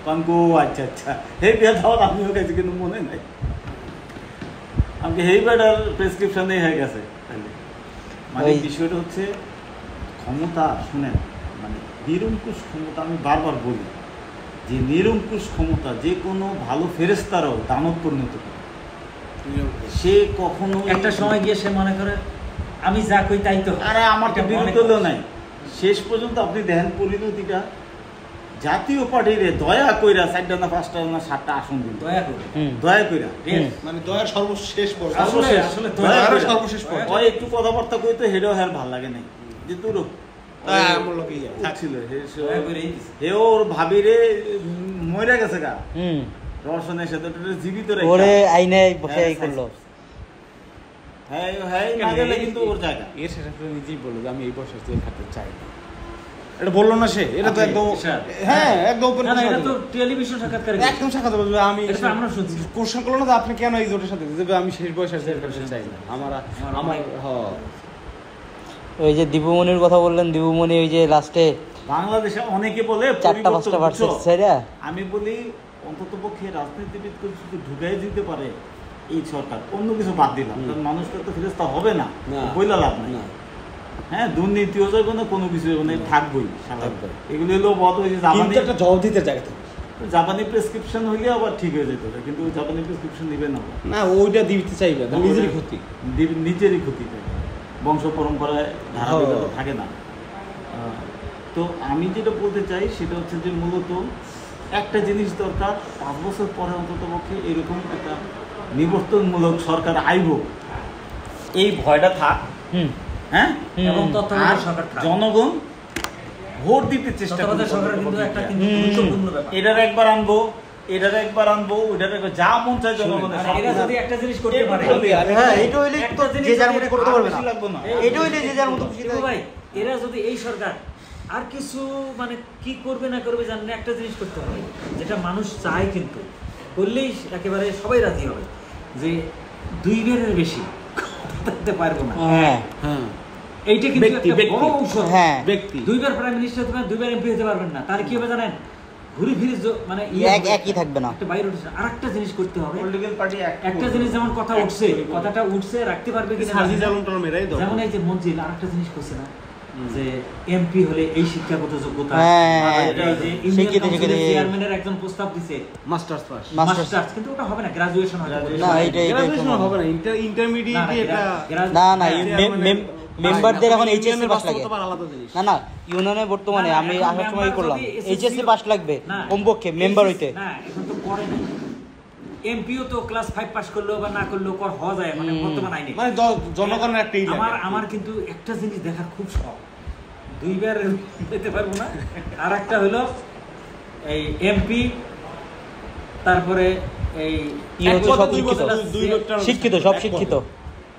কারণ গো আচ্ছা আচ্ছা এই বিয়ে দেওয়ার আমিও গেছি কিন্তু মনে নাই, আমাকে এই বেটার প্রেসক্রিপশনে হয়ে গেছে। মানে বিষয়টা হচ্ছে ক্ষমতা, শুনেন, মানে নিরঙ্কুশ ক্ষমতা। আমি বারবার বলি যে নিরঙ্কুশ ক্ষমতা যে কোনো ভালো ফেরেশতারও দানব পরিণত করে। সে কখনো একটা সময় গিয়ে সে মনে করে আমি যা কই তাই তো, আরে আমার তো বিরুদ্ধ নাই। শেষ পর্যন্ত আপনি দেখেন পরিণতিটা, জাতীয় পার্টির দয়া কইরা 4টা না 5টা না 7টা আসন দিন, দয়া কইরা, মানে দয়ার সর্বশেষ পর্যায়ে, আসলে দয়ার সর্বশেষ পর্যায়ে ওই একটু কথাবার্তা কইতো, হেডও হের ভালো লাগে নাই যে তোর ছিল হে ওর ভাবিরে মরে গেছে গা রসনের সাথে জীবিত রেখে ওরে আইনে বসে এই করলো। হ্যাঁ হ্যাঁ না গেলে কিন্তু ওর জায়গা। এর শেষ নিজেই বললো যে আমি এই বয়সে জেল খাটতে চাই না, এটা বললো না সে? এটা তো একদম, হ্যাঁ একদম এটা তো টেলিভিশন সাক্ষাৎকারে একদম সাক্ষাৎ বলবে। আমি এটা আমরা শুনছি, কোশ্চেন করলো না যে আপনি কেন এই জোটের সাথে দিতে, আমি শেষ বয়সে জেল খাটতে চাই না। আমার ওই যে দীপুমণির কথা বললেন, দীপুমণি ওই যে লাস্টে বাংলাদেশে অনেকে বলে 4টা 5টা আমি বলি অন্তত পক্ষে রাজনীতিবিদ শুধু ঢুকাই দিতে পারে এই সরকার, অন্য কিছু বাদ দিলাম, কারণ মানুষটা তো ফেরস্তা হবে না, বইলা লাভ নাই। হ্যাঁ দুর্নীতিও যাবে না, কোনো কিছু থাকবেই, এগুলো হলো বদ, ওই যে একটা জবাব দিতে জায়গা জাপানি প্রেসক্রিপশন হইলে আবার ঠিক হয়ে যেত, কিন্তু জাপানি প্রেসক্রিপশন দিবে না, না ওইটা দিতে চাইবে না, নিজেরই ক্ষতি, নিজেরই ক্ষতি থাকে, বংশ পরম্পরায় ধারাবাহিকতা থাকে না। তো আমি যেটা বলতে চাই সেটা হচ্ছে যে মূলত একটা জিনিস দরকার, 5 বছর পরে অন্তত পক্ষে এরকম একটা নিবর্তনমূলক সরকার আইব, এই ভয়টা থাক। হ্যাঁ, এবং তত্ত্বাবধায়ক সরকার থাক। জনগণ ভোট দিতে চেষ্টা করবে, এটার একবার আনবো, এটার একবার আনবো, ওইটার একবার যা মন চায় জনগণের। এরা যদি একটা জিনিস করতে পারে, হ্যাঁ এটা হইলে তো যে যার মতো করতে পারবে না, এটা হইলে যে যার মতো খুশি ভাই, এরা যদি এই সরকার আর কিছু মানে কি করবে না করবে জানেন, একটা জিনিস করতে হবে যেটা মানুষ চায়, কিন্তু করলেই একেবারে সবাই রাজি হবে, যে 2 বারের বেশি থাকতে পারবো না। হ্যাঁ হ্যাঁ এইটা কিন্তু একটা বড় ঔষধ। হ্যাঁ ব্যক্তি 2 বার প্রাইম মিনিস্টার হতে পারেন, 2 বার এমপি হতে পারবেন না, তাহলে কি হবে জানেন, ঘুরে ফিরে মানে একই থাকবে না। একটা বাইরে উঠছে। আরেকটা জিনিস করতে হবে, পলিটিক্যাল পার্টি একটা জিনিস যেমন কথা উঠছে, কথাটা উঠছে রাখতে পারবে কিনা, যেমন এই যে মঞ্জিল আরেকটা জিনিস করছে না, যে এমপি হলে এই শিক্ষাগত যোগ্যতা, চেয়ারম্যানের একজন প্রস্তাব দিছে মাস্টার্স পাস, মাস্টার্স, কিন্তু ওটা হবে না, গ্রাজুয়েশন হবে না, গ্রাজুয়েশন হবে না, ইন্টারমিডিয়েট এটা না না মেম্বারদের এখন এইচএসসি পাস লাগে। আলাদা জিনিস। না না ইউনিয়নে বর্তমানে আমি আসার সময় করলাম এইচএসসি পাস লাগবে কমপক্ষে মেম্বার হইতে। না এখন তো করে না, এমপিও তো ক্লাস 5 পাস করলো বা না করলো কর হওয়া যায়, মানে বর্তমান আইনে, মানে জনগণের একটা আমার কিন্তু একটা জিনিস দেখার খুব শখ, 2 বার যেতে পারবো না। আর একটা হলো এই এমপি, তারপরে এই শিক্ষিত, সব শিক্ষিত,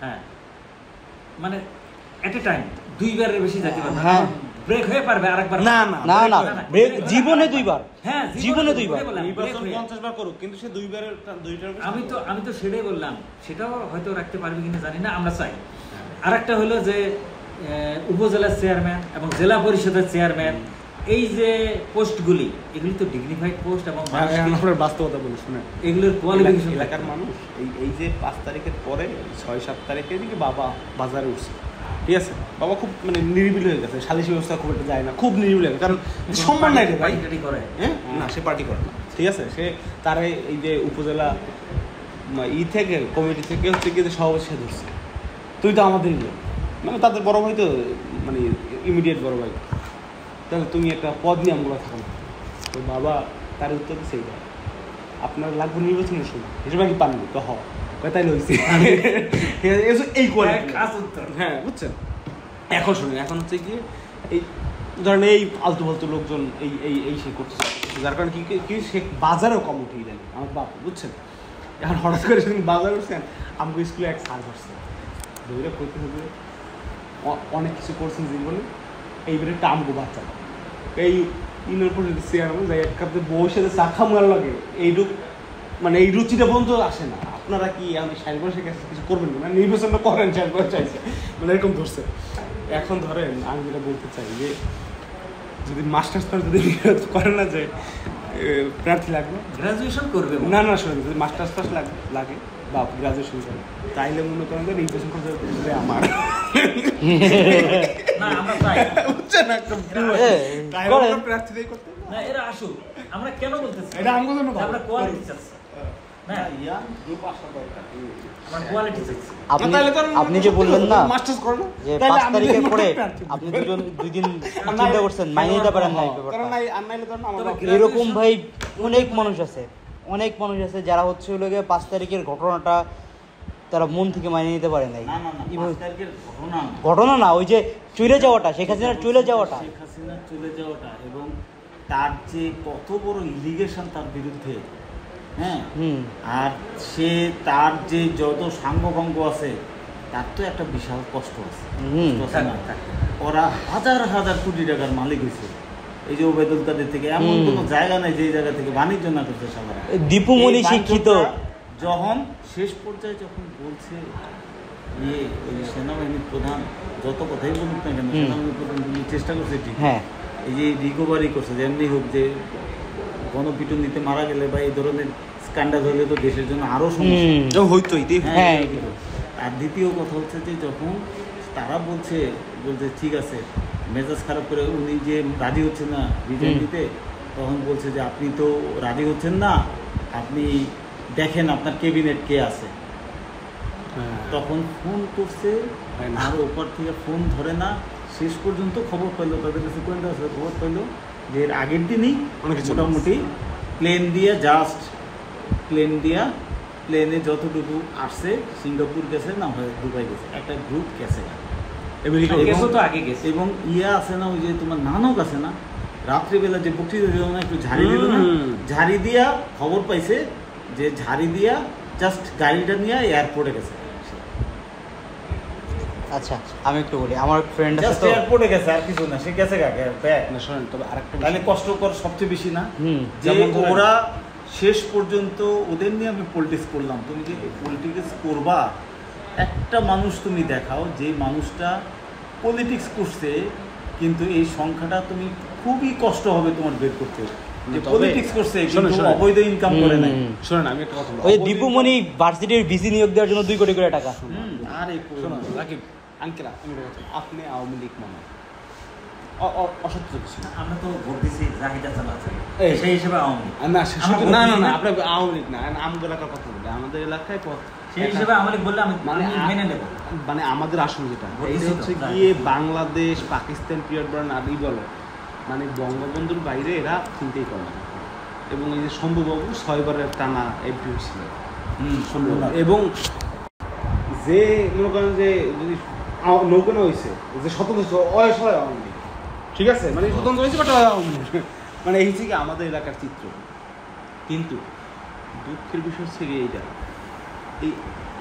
হ্যাঁ মানে এট এ টাইম 2 বারের বেশি যেতে পারবে, হ্যাঁ ব্রেক হয়ে পারবে আরেকবার, না না না জীবনে 2 বার, হ্যাঁ জীবনে 2 বার, নির্বাচন 50 বার করুক, কিন্তু সে 2 বারের আমি তো সেটাই বললাম, সেটাও হয়তো রাখতে পারবে কিনা জানি না, আমরা চাই। আরেকটা হলো যে উপজেলার চেয়ারম্যান এবং জেলা পরিষদের চেয়ারম্যান, এই যে পোস্টগুলি, এগুলি তো ডিগনিফাইড পোস্ট, এবং বাস্তবতা বলি শুনে, এগুলোর কোয়ালিফিকেশন এলাকার মানুষ এই যে 5 তারিখের পরে 6-7 তারিখে দিকে বাবা বাজারে উঠছে, ঠিক আছে, বাবা খুব মানে নিরিবিলি হয়ে গেছে, সালিশি ব্যবস্থা খুব একটা যায় না, খুব নিরিবিলি হয়ে গেছে, কারণ সম্মান নাই রে ভাই, করে হ্যাঁ না সে পার্টি করে না, ঠিক আছে, সে তার এই যে উপজেলা থেকে কমিটি থেকে হচ্ছে কি যে সভাপতি সে ধরছে, তুই তো আমাদের মানে তাদের বড় ভাই, তো মানে ইমিডিয়েট বড় ভাই, তাহলে তুমি একটা পদ নিয়ে আমগুলো থাকো না। তো বাবা তার উত্তর সেই আপনার লাগবে নির্বাচনের সময় হিসেবে কি পাননি, তো তাইলে হয়েছে এই কোয়ালিটি, হ্যাঁ বুঝছেন। এখন শুনুন, এখন হচ্ছে কি এই ধরেন এই আলতু ফালতু লোকজন এই সে করছে, যার কারণে কি সে বাজারেও কম উঠেই দেন আমার বাপ, বুঝছেন। এখন হঠাৎ করে সেদিন বাজারে উঠছেন, আমাকে স্কুলে এক সার ধরছে, ধরে করতে হবে অনেক কিছু করছেন জীবনে, এইবারে একটা আমগো বাচ্চা এই ইউনিয়ন পরিষদের চেয়ারম্যান যাই এক কাপে বউর সাথে চা খামার লাগে, এইরূপ মানে এই রুচিটা বন্ধু আসে না। আপনারা কি আমি সাহেবের কাছে কিছু করবেন না, নির্বাচনটা করেন, সাহেব চাইছে মানে এরকম ধরছে। এখন ধরেন আমি যেটা বলতে চাই যে যদি মাস্টার্স যদি করে না যে প্রার্থী লাগবে, গ্রাজুয়েশন করবে, না না শোনেন, যদি মাস্টার্স পাস লাগে বা গ্রাজুয়েশন করে, তাইলে মনে করেন যে নির্বাচন করতে আমার না আমরা চাই, বুঝছেন, একদম প্রার্থী করতে না, এরা আসুক, আমরা কেন বলতেছি এটা আমগো জন্য আমরা কোয়ালিটি চাচ্ছি, না ইয়াং গ্রুপ আসা দরকার, আমরা কোয়ালিটি চাচ্ছি। আপনি যে বললেন না মাস্টার্স করো যে 5 তারিখের পরে আপনি 2 দিন চিন্তা করছেন, মাইনে নিতে পারেন না, এরকম ভাই অনেক মানুষ আছে, যারা হচ্ছে হলো গিয়ে 5 তারিখের ঘটনাটা তারা মন থেকে মানিয়ে নিতে পারে নাই। ঘটনা না, ওই যে চলে যাওয়াটা, শেখ হাসিনার চলে যাওয়াটা, এবং তার যে কত বড় ইলিগেশন তার বিরুদ্ধে, হ্যাঁ, আর সে তার যে যত সাঙ্গভঙ্গ আছে তার তো একটা বিশাল কষ্ট আছে। ওরা হাজার হাজার কোটি টাকার মালিক হয়েছে, এই যে ওবায়দুল কাদের থেকে এমন কোনো জায়গা নেই যে জায়গা থেকে বাণিজ্য না করতে সবাই। দীপুমণি শিক্ষিত, যখন শেষ পর্যায়ে যখন বলছে সেনাবাহিনীর প্রধান যত কথাই বলুক না কেন, সেনাবাহিনীর প্রধান চেষ্টা করছে ঠিক, হ্যাঁ, এই যে রিকভারি করছে, যেমনি হোক যে গণপিটুন দিতে মারা গেলে বা এই ধরনের স্ক্যান্ডাল হলে তো দেশের জন্য আরো সমস্যা হইতোই। আর দ্বিতীয় কথা হচ্ছে যে যখন তারা বলছে ঠিক আছে, মেজাজ খারাপ করে উনি যে রাজি হচ্ছে না রিজাইন দিতে, তখন বলছে যে আপনি তো রাজি হচ্ছেন না, আপনি দেখেন আপনার ক্যাবিনেট কে আছে। তখন ফোন করছে, আর ওপর থেকে ফোন ধরে না, শেষ পর্যন্ত খবর পাইলো, তাদের কাছে গোয়েন্দা আছে খবর পাইলো যে এর আগের দিনই মোটামুটি প্লেন দিয়ে প্লেনে যতটুকু আসছে সিঙ্গাপুর গেছে না হয় দুবাই গেছে, একটা গ্রুপ গেছে এবং ইয়া আছে না, ওই যে তোমার নানক আছে না, রাত্রিবেলা যে বক্তৃতা দিল না, একটু ঝাড়ি দিল না, ঝাড়ি দিয়া খবর পাইছে যে ঝাড়ি দিয়া জাস্ট গাড়িটা নিয়ে এয়ারপোর্টে গেছে। আচ্ছা আমি একটু বলি, আমার ফ্রেন্ড আছে জাস্ট তো এয়ারপোর্টে গেছে, আর কিছু না, সে গেছে কাকে ব্যাগ না শোনেন, তবে আরেকটা তাহলে কষ্টকর সবচেয়ে বেশি না যে যেমন ধরেন- ওরা শেষ পর্যন্ত ওদের নিয়ে আমি পলিটিক্স করলাম। তুমি যে পলিটিক্স করবা, একটা মানুষ তুমি দেখাও যে মানুষটা পলিটিক্স করছে, কিন্তু এই সংখ্যাটা তুমি খুবই কষ্ট হবে তোমার বের করতে, যে তবে- পলিটিক্স করছে শোনেন, কিন্তু শোনেন। অবৈধ ইনকাম করে নাই। শোনেন আমি একটা কথা বলবো, ওই দীপুমণি ভার্সিটির বিসি নিয়োগ দেওয়ার জন্য 2 কোটি করে টাকা। আর এই শোনেন রাকিব আঙ্কেল, আমি একটা কথা, আপনি আওয়ামী লীগ মানে অসত্য কিছু না। আমরা তো ভোট দিছি জাহিদা চালাচ্ছে, এই। সেই হিসেবে আওয়ামী লীগ। না আমরা ভোট না দিই না। আপনার আওয়ামী লীগ না, আমাদের এলাকার কথা বলি, আমাদের এলাকায় সেই হিসেবে আওয়ামী লীগ বললে আমি মানে মেনে নেব। মানে আমাদের আসল যেটা ভোট এটা দিছি তো, হচ্ছে তাই। গিয়ে বাংলাদেশ পাকিস্তান পিরিয়ড বলেন আদি বলো, মানে বঙ্গবন্ধুর বাইরে এরা চিন্তাই করে না। এবং এই যে শম্ভুবাবু 6 বারের টানা এমপি হয়েছিল এবং যে মনে করেন যে যদি নৌকানো হয়েছে যে স্বতন্ত্র অয়সয় আওয়ামী লীগ, ঠিক আছে, মানে স্বতন্ত্র হয়েছে বাট আওয়ামী লীগ, মানে এই হচ্ছে কি আমাদের এলাকার চিত্র। কিন্তু দুঃখের বিষয় হচ্ছে গিয়ে এইটা, এই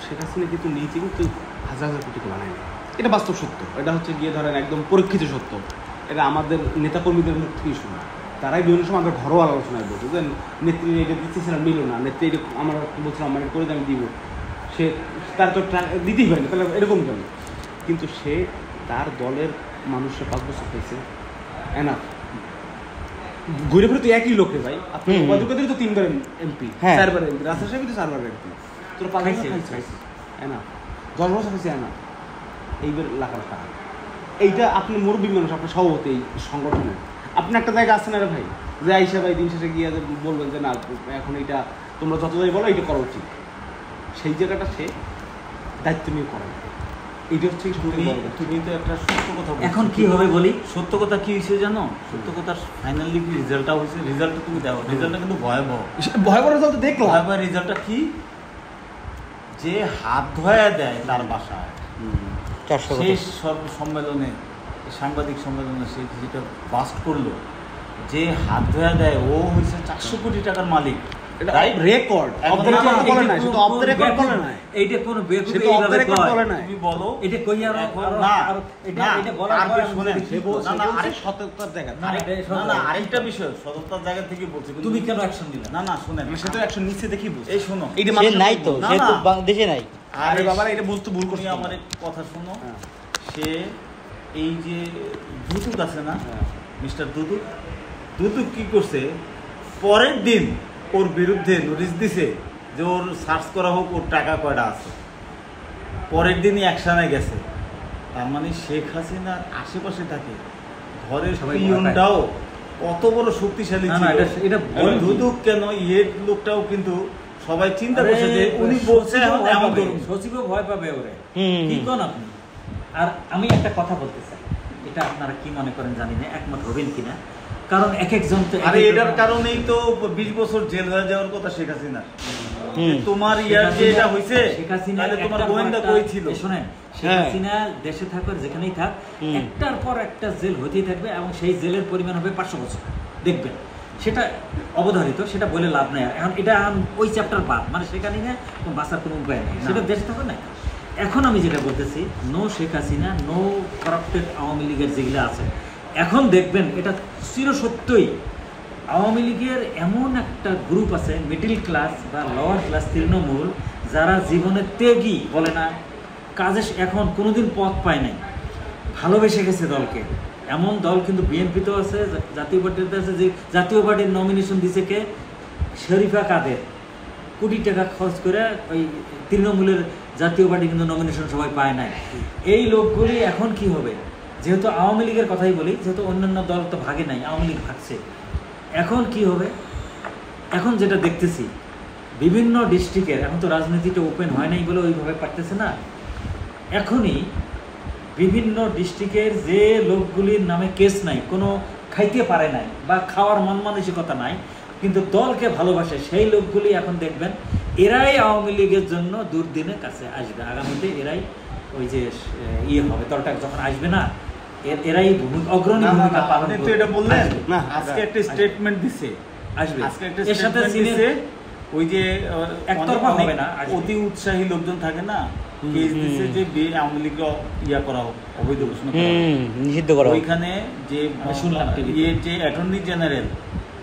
শেখ হাসিনা কিন্তু নিজে কিন্তু হাজার কোটিকে বানায় না, এটা বাস্তব সত্য, এটা হচ্ছে গিয়ে ধরেন একদম পরীক্ষিত সত্য, এটা আমাদের নেতাকর্মীদের মুখ থেকেই শোনা, তারাই বিভিন্ন সময় আমাদের ঘরোয়া আলোচনায় বলছে যে নেত্রী এটা দিচ্ছেছিলাম নিল না, নেত্রী এটা আমার বলছিলাম আমার করে আমি দিব, সে তার তো দিতেই পারে না, তাহলে এরকম কেন? কিন্তু সে তার দলের মানুষের 5 বছর পেয়েছে না, ঘুরে ফিরে তো একই লোকে ভাই, আপনি তো 3 বার এমপি, হ্যাঁ। 4 বার এমপি, রাস্তা সাহেব তো 4 বার এমপি, তোর 5 বছর খাইছে, খাইছে না, 10 বছর খাইছে না, এইবার লাগার টাকা এইটা আপনি মুরব্বী মানুষ, আপনার সভাপতি এই সংগঠনে, আপনি একটা জায়গা আছেন না রে ভাই, যে আইসা ভাই দিন শেষে গিয়ে বলবেন যে না এখন এইটা তোমরা যত যাই বলো এইটা করা উচিত, সেই জায়গাটা সে দায়িত্ব নিয়ে করে, এইটা হচ্ছে তুমি তো একটা সত্য কথা বলছো। এখন কি হবে বলি, সত্য কথা কি হয়েছে জানো? সত্য কথার ফাইনালি কি রেজাল্টটা হয়েছে, রেজাল্টটা তুমি দেখো, রেজাল্টটা কিন্তু ভয়াবহ। ভয়াবহ রেজাল্ট দেখলাম, ভয়াবহ রেজাল্টটা কি, যে হাত ধোয়া দেয় তার বাসায় 400 কোটি। শেষ সম্মেলনে, সাংবাদিক সম্মেলনে সে যেটা বাস্ট করলো, যে হাত ধোয়া দেয় ও হয়েছে 400 কোটি টাকার মালিক। এটা Right? রেকর্ড, এখন অফ দ্য রেকর্ড না, বলে না, সে তো অফ দ্য রেকর্ড বলে না, এইটা কোন বেকুব সে তো অফ দ্য এইভাবে রেকর্ড কয়। বলে না, তুমি বলো এটা কই আর এখন আর- না, আর- এটা না, এটা বলার আর পরে কি আমি শোনেন, যদি সে কি বলছে, বলছি, না, আরে আরেক সততার জায়গা না, এটা না সততার না জায়গা। আরেকটা বিষয় সততার জায়গা থেকে বলছি, কিন্তু তুমি কেন অ্যাকশন দিলে না না শুনেন, সে তো অ্যাকশন নিচ্ছে দেখি বুঝ, এই শোনো, এইটা সে মানুষের নাই তো, না, সে তো না। দেশে নাই। আরে বাবারা এটা বলতে ভুল তুমি করছি আমার এক কথা শোনো, হ্যাঁ। সে এই যে দুদুক আছে না, হ্যাঁ। মিস্টার দুদুক কি করছে, পরের দিন ওর বিরুদ্ধে নোটিশ দিছে যে ওর সার্চ করা হোক, ওর টাকা কয়টা আছে, পরের দিনই অ্যাকশনে গেছে। তার মানে শেখ হাসিনার আশেপাশে থাকে ঘরের সবাই ভয় পিয়নটাও কত বড় শক্তিশালী না, না, ছিল, এটা- এটা ওই বলেন। দুদুক কেন ইয়ের লোকটাও কিন্তু সবাই চিন্তা করছে যে উনি বলছে এখন এমন ধরুন। সচিবও ভয় পাবে ওরে, হুম। কি কোন আপনি। আর আমি একটা কথা বলতে চাই, এটা আপনারা কি মনে করেন জানি না, একমত হবেন কিনা, কারণ এক একজন তো আরে এক এক এটার রকম- কারণেই তো 20 বছর জেল হয়ে যাওয়ার কথা শেখ হাসিনা। হুম। তোমার শেখ ইয়ার যে হাসিনা- এটা হইছে, শেখ হাসিনার তাহলে তোমার একটার পর গোয়েন্দা একটা- কই ছিল? এই শোনেন, শেখ হ্যাঁ। হাসিনা দেশে থাকুক আর যেখানেই থাক, হুম। একটার পর একটা জেল হতেই থাকবে এবং সেই জেলের পরিমাণ হবে 500 বছর, দেখবেন সেটা অবধারিত, সেটা বলে লাভ নেই। এখন এটা ওই চ্যাপ্টার বাদ, মানে সেখানে না কোনো বাঁচার কোনো উপায় নেই, সেটা দেশে থাকবে না। এখন আমি যেটা বলতেছি, no Sheikh Hasina, no corrupted Awami লীগের যেগুলো আছে, এখন দেখবেন এটা চিরসত্যই আওয়ামী লীগের এমন একটা গ্রুপ আছে, মিডল ক্লাস বা লোয়ার ক্লাস, তৃণমূল, যারা জীবনে ত্যাগী বলে না, কাজে এখন কোনোদিন পথ পায় নাই, ভালোবেসে গেছে দলকে। এমন দল কিন্তু বিএনপিতেও আছে, জাতীয় পার্টিতে আছে, যে জাতীয় পার্টির নমিনেশন দিছে কে, শরীফা কাদের, কোটি টাকা খরচ করে ওই তৃণমূলের জাতীয় পার্টি কিন্তু নমিনেশন সবাই পায় নাই। এই লোকগুলি এখন কি হবে, যেহেতু আওয়ামী লীগের কথাই বলি, যেহেতু অন্যান্য দল তো ভাগে নাই, আওয়ামী লীগ ভাগছে, এখন কি হবে, এখন যেটা দেখতেছি বিভিন্ন ডিস্ট্রিক্টের, এখন তো রাজনীতিটা ওপেন হয় নাই বলে ওইভাবে পারতেছে না, এখনই বিভিন্ন ডিস্ট্রিক্টের যে লোকগুলির নামে কেস নাই, কোনো খাইতে পারে নাই বা খাওয়ার মন মানসিকতা নাই, কিন্তু দলকে ভালোবাসে, সেই লোকগুলি এখন দেখবেন এরাই আওয়ামী লীগের জন্য দুর্দিনে কাছে আসবে। আগামীতে এরাই ওই যে ইয়ে হবে, দলটা যখন আসবে না, এরাই অগ্রণী ভূমিকা পালন করবে। এটা বললেন না, আজকে একটা স্টেটমেন্ট দিছে, আসবে আজকে একটা এর সাথে স্টেটমেন্ট দিছে, ওই যে একতরফা হবে না, আসবে। অতি উৎসাহী লোকজন থাকে না, কেস দিছে যে আওয়ামী লীগ ইয়া করা হোক, অবৈধ ঘোষণা করা হোক। নিষিদ্ধ করা হোক। ওইখানে যে আমি শুনলাম টিভিতে। ইয়ে যে অ্যাটর্নি জেনারেল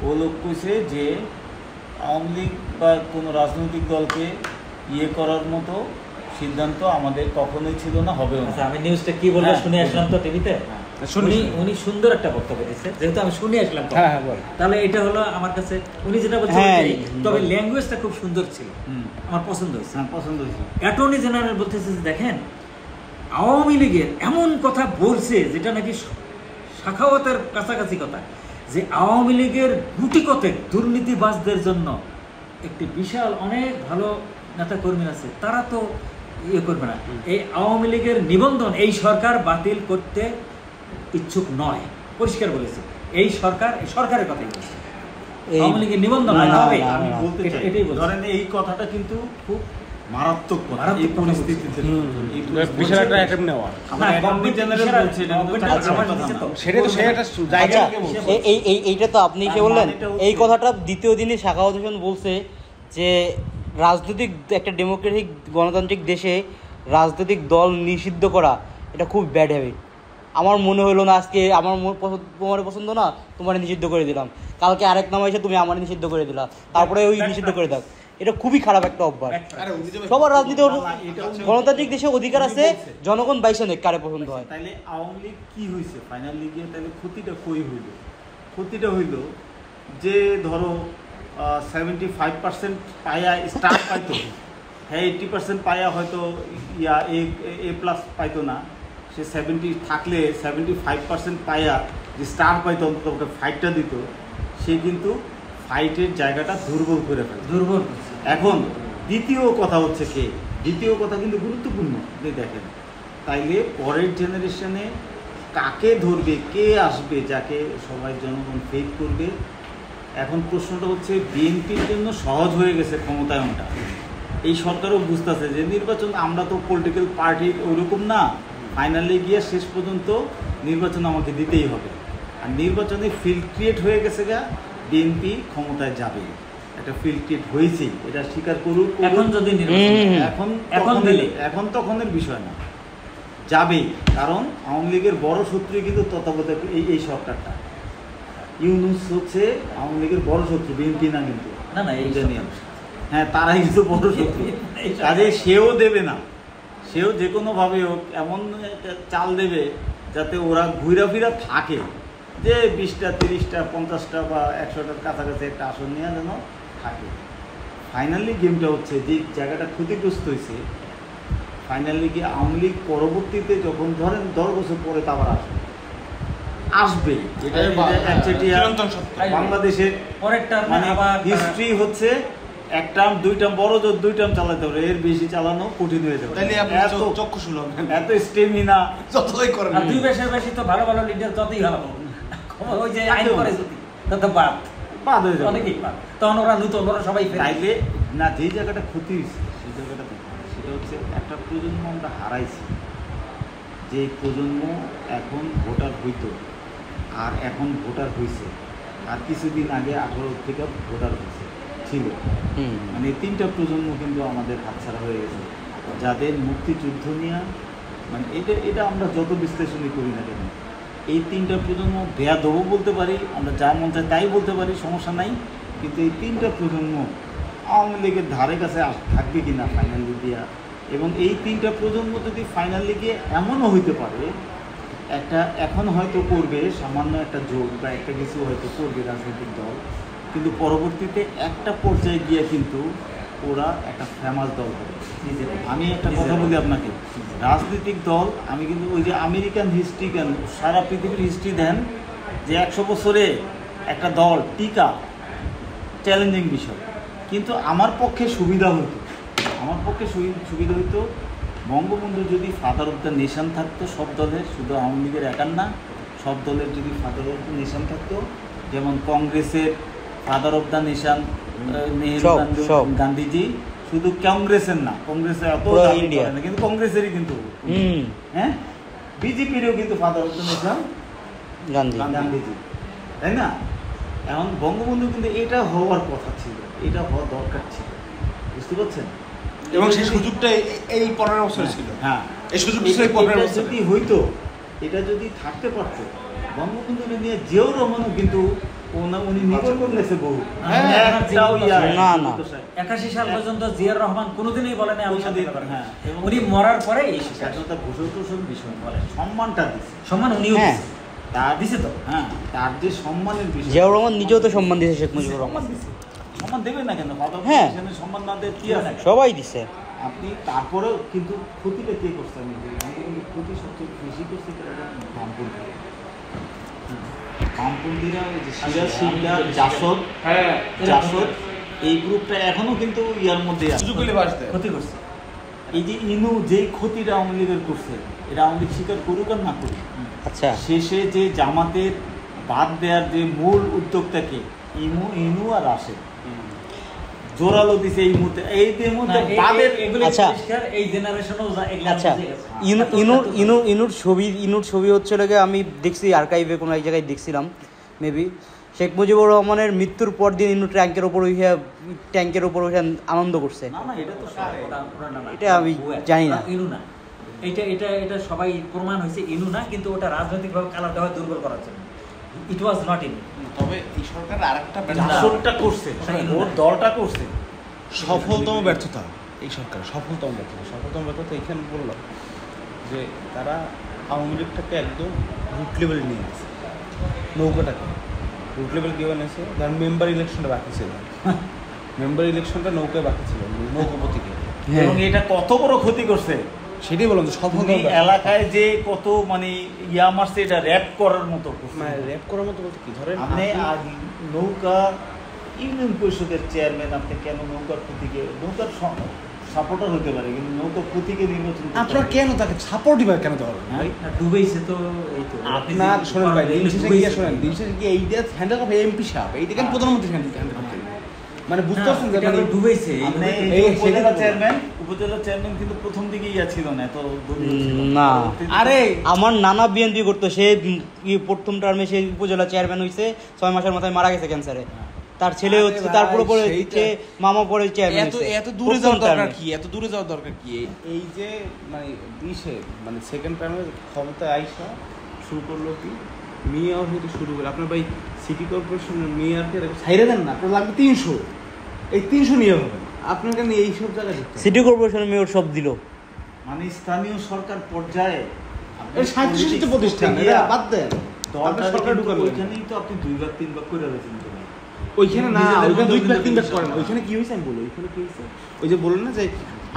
ও লোক কইছে যে আওয়ামী লীগ বা কোনো রাজনৈতিক দলকে ইয়ে করার মতো সিদ্ধান্ত আমাদের কখনোই ছিল না, হবেও না। আচ্ছা, আমি নিউজটা কি বলবো হ্যাঁ, শুনে আসলাম তো টিভিতে। শুনি। উনি সুন্দর একটা বক্তব্য দিচ্ছে, যেহেতু আমি শুনে আসলাম তো। হ্যাঁ, হ্যাঁ, বল। তাহলে এটা হলো আমার কাছে উনি যেটা বলছেন হ্যাঁ, ওইটাই। তবে ল্যাঙ্গুয়েজটা খুব সুন্দর ছিল, হুম, আমার পছন্দ হয়েছে। হ্যাঁ, পছন্দ হয়েছে। অ্যাটর্নি জেনারেল বলতেছে যে দেখেন আওয়ামী লীগের এমন কথা বলছে যেটা নাকি সাখাওয়াতের কাছাকাছি কথা, যে আওয়ামী লীগের গুটি কতেক দুর্নীতিবাজদের জন্য একটি বিশাল অনেক ভালো নেতা কর্মী আছে, তারা তো ইয়ে করবে না। এই আওয়ামী লীগের নিবন্ধন এই সরকার বাতিল করতে ইচ্ছুক নয়, পরিষ্কার বলেছে। এই সরকার, এই সরকারের কথাই বলছে, আওয়ামী লীগের নিবন্ধন না, না, হবে। না, আমি বলতে চাই, এটাই বলছে। ধরেন এই কথাটা কিন্তু খুব মারাত্মক কথা, মারাত্মক এই কথা পরিস্থিতিতে। এই বিশাল একটা আইটেম নেওয়া। আমরা অ্যাটর্নি জেনারেল বলছে, এটা কিন্তু চার কথা না। সেটাই তো, সেই একটা জায়গা আচ্ছা, থেকে বলছে। এইটা তো আপনি এসে তার বললেন, মানেটা হচ্ছে- এই কথাটা দ্বিতীয় দিনে সাখাওয়াত হোসেন বলছে যে রাজনৈতিক একটা ডেমোক্রেটিক গণতান্ত্রিক দেশে রাজনৈতিক দল নিষিদ্ধ করা এটা খুব ব্যাড হ্যাবিট। আমার মনে হলো না আজকে আমার তোমার পছন্দ না, তোমার নিষিদ্ধ করে দিলাম, কালকে আরেক নাম এসে তুমি আমার নিষিদ্ধ করে দিলা, তারপরে ওই নিষিদ্ধ করে দাও। এটা খুবই খারাপ একটা অভ্যাস। সবার রাজনীতি গণতান্ত্রিক দেশে অধিকার আছে, জনগণ বাইসে নেই কারে পছন্দ হয়। তাইলে আওয়ামী লীগ কি হয়েছে ফাইনাল লিগে, তাহলে ক্ষতিটা কই হইল? ক্ষতিটা হইল যে ধরো 75% পায়া স্টার পাইতো, হ্যাঁ 80% পায়া হয়তো ইয়া এ প্লাস পাইতো না, সে 70 থাকলে 75% পায়া যে স্টার পাইতো, অন্তত ওকে ফাইটটা দিত, সে কিন্তু ফাইটের জায়গাটা দুর্বল করে ফেলে। দুর্বল করছে। এখন দ্বিতীয় কথা হচ্ছে কে, দ্বিতীয় কথা কিন্তু গুরুত্বপূর্ণ যে দেখেন, তাইলে পরের জেনারেশনে কাকে ধরবে, কে আসবে যাকে সবাই জনগণ ফেক করবে। এখন প্রশ্নটা হচ্ছে বিএনপির জন্য সহজ হয়ে গেছে ক্ষমতায়নটা, এই সরকারও বুঝতেছে যে নির্বাচন, আমরা তো পলিটিক্যাল পার্টির ওইরকম না, ফাইনালে গিয়ে শেষ পর্যন্ত নির্বাচন আমাকে দিতেই হবে। আর নির্বাচনে ফিল্ড ক্রিয়েট হয়ে গেছে গা, বিএনপি ক্ষমতায় যাবে, একটা ফিল্ড ক্রিয়েট হয়েছেই, এটা স্বীকার করুক। এখন যদি এখন তখনের বিষয় না, যাবেই। কারণ আওয়ামী লীগের বড় শত্রু কিন্তু তত্ত্বাবধায়ক এই সরকারটা, ইউনূস হচ্ছে আওয়ামী লীগের বড় শত্রু, বিএনপি না কিন্তু। না না এই নিয়ম, হ্যাঁ তারাই কিন্তু বড় শত্রু, কাজে সেও দেবে না, সেও যে কোনোভাবে হোক এমন একটা চাল দেবে যাতে ওরা ঘুরা ফিরা থাকে, যে 20টা 30টা 50টা বা 100টার কাছাকাছি একটা আসন নিয়ে যেন থাকে। ফাইনালি গেমটা হচ্ছে যে জায়গাটা ক্ষতিগ্রস্ত হয়েছে, ফাইনালি গিয়ে আওয়ামী লীগ পরবর্তীতে যখন ধরেন 10 বছর পরে তা আবার আসবে, এটা একচেটিয়া বাংলাদেশের পরেরটা মানে আবার হিস্ট্রি হচ্ছে এক টার্ম 2 টার্ম, বড় জোর 2 টার্ম চালাতে হবে, এর বেশি চালানো কঠিন হয়ে যাবে। তাইলে আপনি চক্ষু শুনল এত স্টেমিনা যতই করেন, আর দুই বেশের বেশি তো ভালো ভালো লিডার যতই ভালো, ওই যে আইন করে যদি তত বাদ হয়ে যাবে অনেকেই পার, তখন ওরা নতুন, ওরা সবাই ফেরে। তাইলে না, যেই জায়গাটা ক্ষতি হয়েছে সেই জায়গাটা সেটা হচ্ছে একটা প্রজন্ম আমরা হারাইছি, যে প্রজন্ম এখন ভোটার হইতো আর এখন ভোটার হয়েছে, আর কিছুদিন আগে 18 থেকে ভোটার হয়েছে ছিল, মানে 3টা প্রজন্ম কিন্তু আমাদের হাতছাড়া হয়ে গেছে, যাদের মুক্তিযুদ্ধ নিয়ে মানে এটা আমরা যত বিশ্লেষণই করি না কেন, এই 3টা প্রজন্ম বেয়াদবও বলতে পারি, আমরা যা মন চায় তাই বলতে পারি, সমস্যা নাই, কিন্তু এই 3টা প্রজন্ম আওয়ামী লীগের ধারে কাছে থাকবে কি না ফাইনাল দিয়া। এবং এই 3টা প্রজন্ম যদি ফাইনাল লিগে এমনও হইতে পারে, একটা এখন হয়তো করবে সামান্য একটা যোগ বা একটা কিছু হয়তো করবে রাজনৈতিক দল, কিন্তু পরবর্তীতে একটা পর্যায়ে গিয়ে কিন্তু ওরা একটা ফেমাস দল হবে। আমি একটা কথা বলি আপনাকে, রাজনৈতিক দল, আমি কিন্তু ওই যে আমেরিকান হিস্ট্রি কেন সারা পৃথিবীর হিস্ট্রি দেন, যে 100 বছরে একটা দল টিকা চ্যালেঞ্জিং বিষয়, কিন্তু আমার পক্ষে সুবিধা হইতো বঙ্গবন্ধু যদি ফাদার অফ দ্য নেশন থাকতো সব দলের, শুধু আওয়ামী লীগের একার না, সব দলের যদি ফাদার অফ দ্য নেশন থাকতো, যেমন কংগ্রেসের father of the nation Nehru Gandhiji, শুধু কংগ্রেসের না, কংগ্রেসের এত ইন্ডিয়া না, কিন্তু কংগ্রেসেরই কিন্তু হ্যাঁ, বিজেপিরও কিন্তু father of the nation Gandhiji, তাই না? এখন বঙ্গবন্ধু কিন্তু এটা হওয়ার কথা ছিল, এটা হওয়ার দরকার ছিল, বুঝতে পারছেন? এবং সেই সুযোগটা এই 15 বছর ছিল। হ্যাঁ, এই সুযোগটা ছিল 15 বছর। যদি হইতো, এটা যদি থাকতে পারতো, বঙ্গবন্ধুকে নিয়ে জিয়াউর রহমানও কিন্তু উনি নির্ভর করলেছে বহু। না না 81 সাল পর্যন্ত জিয়াউর রহমান কোনোদিনই বলেন আমি উনি মরার পরে এই স্বাধীনতা ঘোষণার বিষয় বলে সম্মানটা দিচ্ছে, সম্মান উনিও তার দিছে তো। হ্যাঁ, তার যে সম্মানের বিষয়, জিয়াউর রহমান নিজেও তো সম্মান দিয়েছে শেখ মুজিবুর রহমান। সম্মান দেবে না কেন? হ্যাঁ, সম্মান না দেয় কি আছে? সবাই দিছে। আপনি তারপরেও কিন্তু ক্ষতিটা কে করছে? আমি ক্ষতি সবচেয়ে বেশি করছে বামপন্থীরা, জাসদ, এই গ্রুপটা এখনো কিন্তু ইয়ার মধ্যে ক্ষতি করছে। এই যে ইনু যেই ক্ষতিটা আওয়ামী লীগের করছে, এটা আওয়ামী লীগ স্বীকার করুক আর না করুক, আচ্ছা, শেষে যে জামাতের বাদ দেওয়ার যে মূল উদ্যোক্তাকে ইনু আর আসে জোরালো দিছে এই মুহূর্তে, এই মুহূর্তে বাদের আচ্ছা এই জেনারেশনও আচ্ছা ইনুর ছবি হচ্ছে লাগে, আমি দেখছি আর্কাইভে কোনো এক জায়গায় দেখছিলাম, মেবি শেখ মুজিবুর রহমানের মৃত্যুর পর দিন ইনু ট্যাঙ্কের উপর উঠে আনন্দ করছে। এটা আমি জানি না, ইনু না, এটা সবাই প্রমাণ হয়েছে ইনু না, কিন্তু ওটা রাজনৈতিকভাবে কালার দেওয়া দুর্বল করার জন্য। ইট ওয়াজ নট ইনু। তবে এই সরকার আরেকটা করছে, ওর দলটা করছে সফলতম ব্যর্থতা, এই সরকারের সফলতম ব্যর্থতা এখানে বললাম যে তারা আওয়ামী লীগটাকে একদম রুট লেভেলে নিয়ে গেছে, নৌকাটাকে রুট লেভেল কীভাবে নিয়েছে? কারণ মেম্বার ইলেকশনটা বাকি ছিল, মেম্বার ইলেকশনটা নৌকায় বাকি ছিল, নৌকাপতিকে, এবং এটা কত বড় ক্ষতি করছে সেটাই বললাম। সফল এলাকায় যে কত মানে ইয়া মারছে, এটা র্যাপ করার মতো, মানে র্যাপ করার মতো বলতে কি, ধরেন আপনি নৌকা ইউনিয়ন পরিষদের চেয়ারম্যান, আপনি কেন নৌকার প্রতীকে, নৌকার সাপোর্টার হতে পারে, কিন্তু নৌকা প্রতীকে নির্বাচন আপনার কেন তাকে সাপোর্ট দিবেন কেন দেওয়া হবে? ডুবেইছে তো এই তো আপনার শোনেন ভাই, দিন শেষে গিয়ে এইটা হ্যান্ডেল করবে এমপি সাহেব, এইটা কেন প্রধানমন্ত্রী হ্যান্ডেল করতে, মানে বুঝতে পারছেন যে মানে ডুবেইছে। উপজেলা চেয়ারম্যান কিন্তু প্রথম দিকে ইয়া ছিল না, তো না, আরে আমার নানা বিএনপি করতো, সে প্রথম টার্মে সে উপজেলা চেয়ারম্যান হয়েছে, 6 মাসের মাথায় মারা গেছে ক্যান্সারে, তার ছেলে হচ্ছে, তারপরে মামা পরে চেয়ারম্যান। এত দূরে যাওয়ার দরকার কি? এত দূরে যাওয়ার দরকার কি? এই যে মানে মানে সেকেন্ড টার্মে ক্ষমতা আইসা শুরু করলো কি, মেয়র হইতে শুরু করে আপনার ভাই সিটি কর্পোরেশনের মেয়রকে ছাইরে দেন না, আপনার লাগবে 300, এই 300 নিয়ে হবে আপনার কেন এইসব জায়গায় সিটি কর্পোরেশনের মেয়র সব দিল, মানে স্থানীয় সরকার পর্যায়ে স্বায়ত্তশাসিত প্রতিষ্ঠান, এটা বাদ দেন, সরকার ঢুকাবে, ওইখানেই তো আপনি 2 ভাগ 3 ভাগ করে দিয়েছেন। ওইখানে না, ওইখানে 2 ভাগ 3 ভাগ করেন। ওইখানে কি হয়েছে আমি বলি, ওইখানে কি হয়েছে, ওই যে বলুন না যে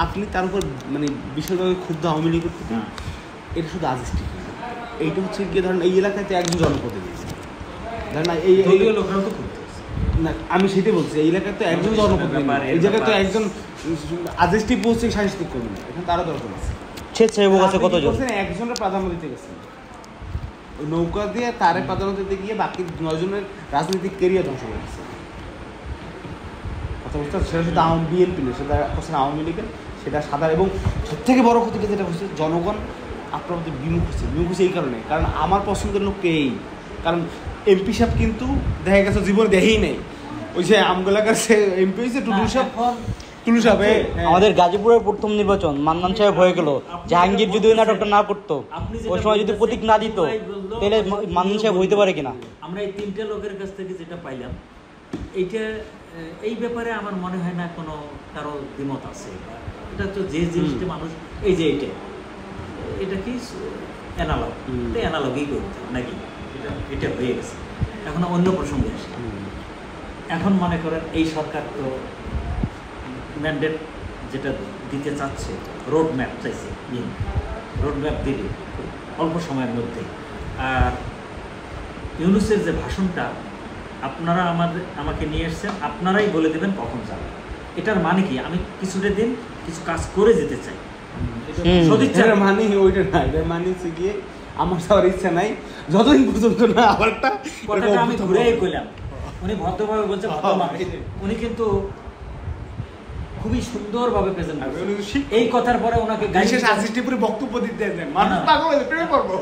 আপনি তার উপর মানে বিশালভাবে ক্ষুব্ধ আওয়ামী লীগের প্রতি, এটা শুধু আজস্টিক, এইটা হচ্ছে গিয়ে ধরেন এই এলাকাতে একজন জনপ্রতিনিধি, ধরেন এই লোকরাও তো ক্ষুব্ধ না, আমি সেটাই বলছি, এই এলাকায় তো একজন জনপ্রতিনিধি, এই জায়গায় তো একজন আজস্টিক বলছে, সাংস্কৃতিক কর্মী, এখন তারা দরকার আছে, কতজন একজনের প্রাধান্য দিতে গেছেন, ওই নৌকা দিয়ে তারে প্রাধান্য দিতে গিয়ে বাকি 9 জনের রাজনৈতিক কেরিয়ার ধ্বংস হয়ে গেছে। কথা বুঝতে সেটা শুধু বিএনপি নেই, সেটা হচ্ছে আওয়ামী লীগের, সেটা সাধারণ। এবং সব থেকে বড় ক্ষতিটা যেটা হচ্ছে, জনগণ আপনার মধ্যে বিমুখ হচ্ছে এই কারণে, কারণ আমার পছন্দের লোক এই, কারণ এমপি সাহেব কিন্তু দেখা গেছে জীবনে দেখেই নেই, ওই যে আমগোলা কাছে এমপি হয়েছে টুলু সাহেব। আমাদের গাজীপুরের প্রথম নির্বাচন মান্নান সাহেব হয়ে গেল, জাহাঙ্গীর যদি ওই নাটকটা না করতো, ওই সময় যদি প্রতীক না দিত, তাহলে মান্নান সাহেব হইতে পারে কিনা। আমরা এই 3টে লোকের কাছ থেকে যেটা পাইলাম, এইটা এই ব্যাপারে আমার মনে হয় না কোনো কারো দ্বিমত আছে। এটা তো যে জিনিসটা মানুষ, এই যে এটা কি অ্যানালগ, এটা অ্যানালগই করতে নাকি, এটা হয়ে গেছে। এখন অন্য প্রসঙ্গে আসে, এখন মনে করেন এই সরকার তো ম্যান্ডেট যেটা দিতে চাচ্ছে, রোড ম্যাপ চাইছে, রোড ম্যাপ দিলে অল্প সময়ের মধ্যে। আর ইউনূসের যে ভাষণটা, আপনারা আমাকে নিয়ে এসেছেন, আপনারাই বলে দেবেন কখন যাবেন। এটার মানে কি, আমি কিছুটা দিন কিছু কাজ করে যেতে চাই, সদিচ্ছা মানে ওইটা না, এটা মানে হচ্ছে গিয়ে আমার যাওয়ার ইচ্ছা নাই যতদিন পর্যন্ত না আবার একটা কথাটা আমি ঘুরেই কইলাম। উনি ভদ্রভাবে বলছে, ভদ্র মানুষ উনি, কিন্তু খুবই সুন্দরভাবে প্রেজেন্ট করছেন। এই কথার পরে ওনাকে বিশেষ আসিস্টিপুরে বক্তব্য দিতে দেন, মানুষ পাগল হয়ে প্রেমে পড়বো।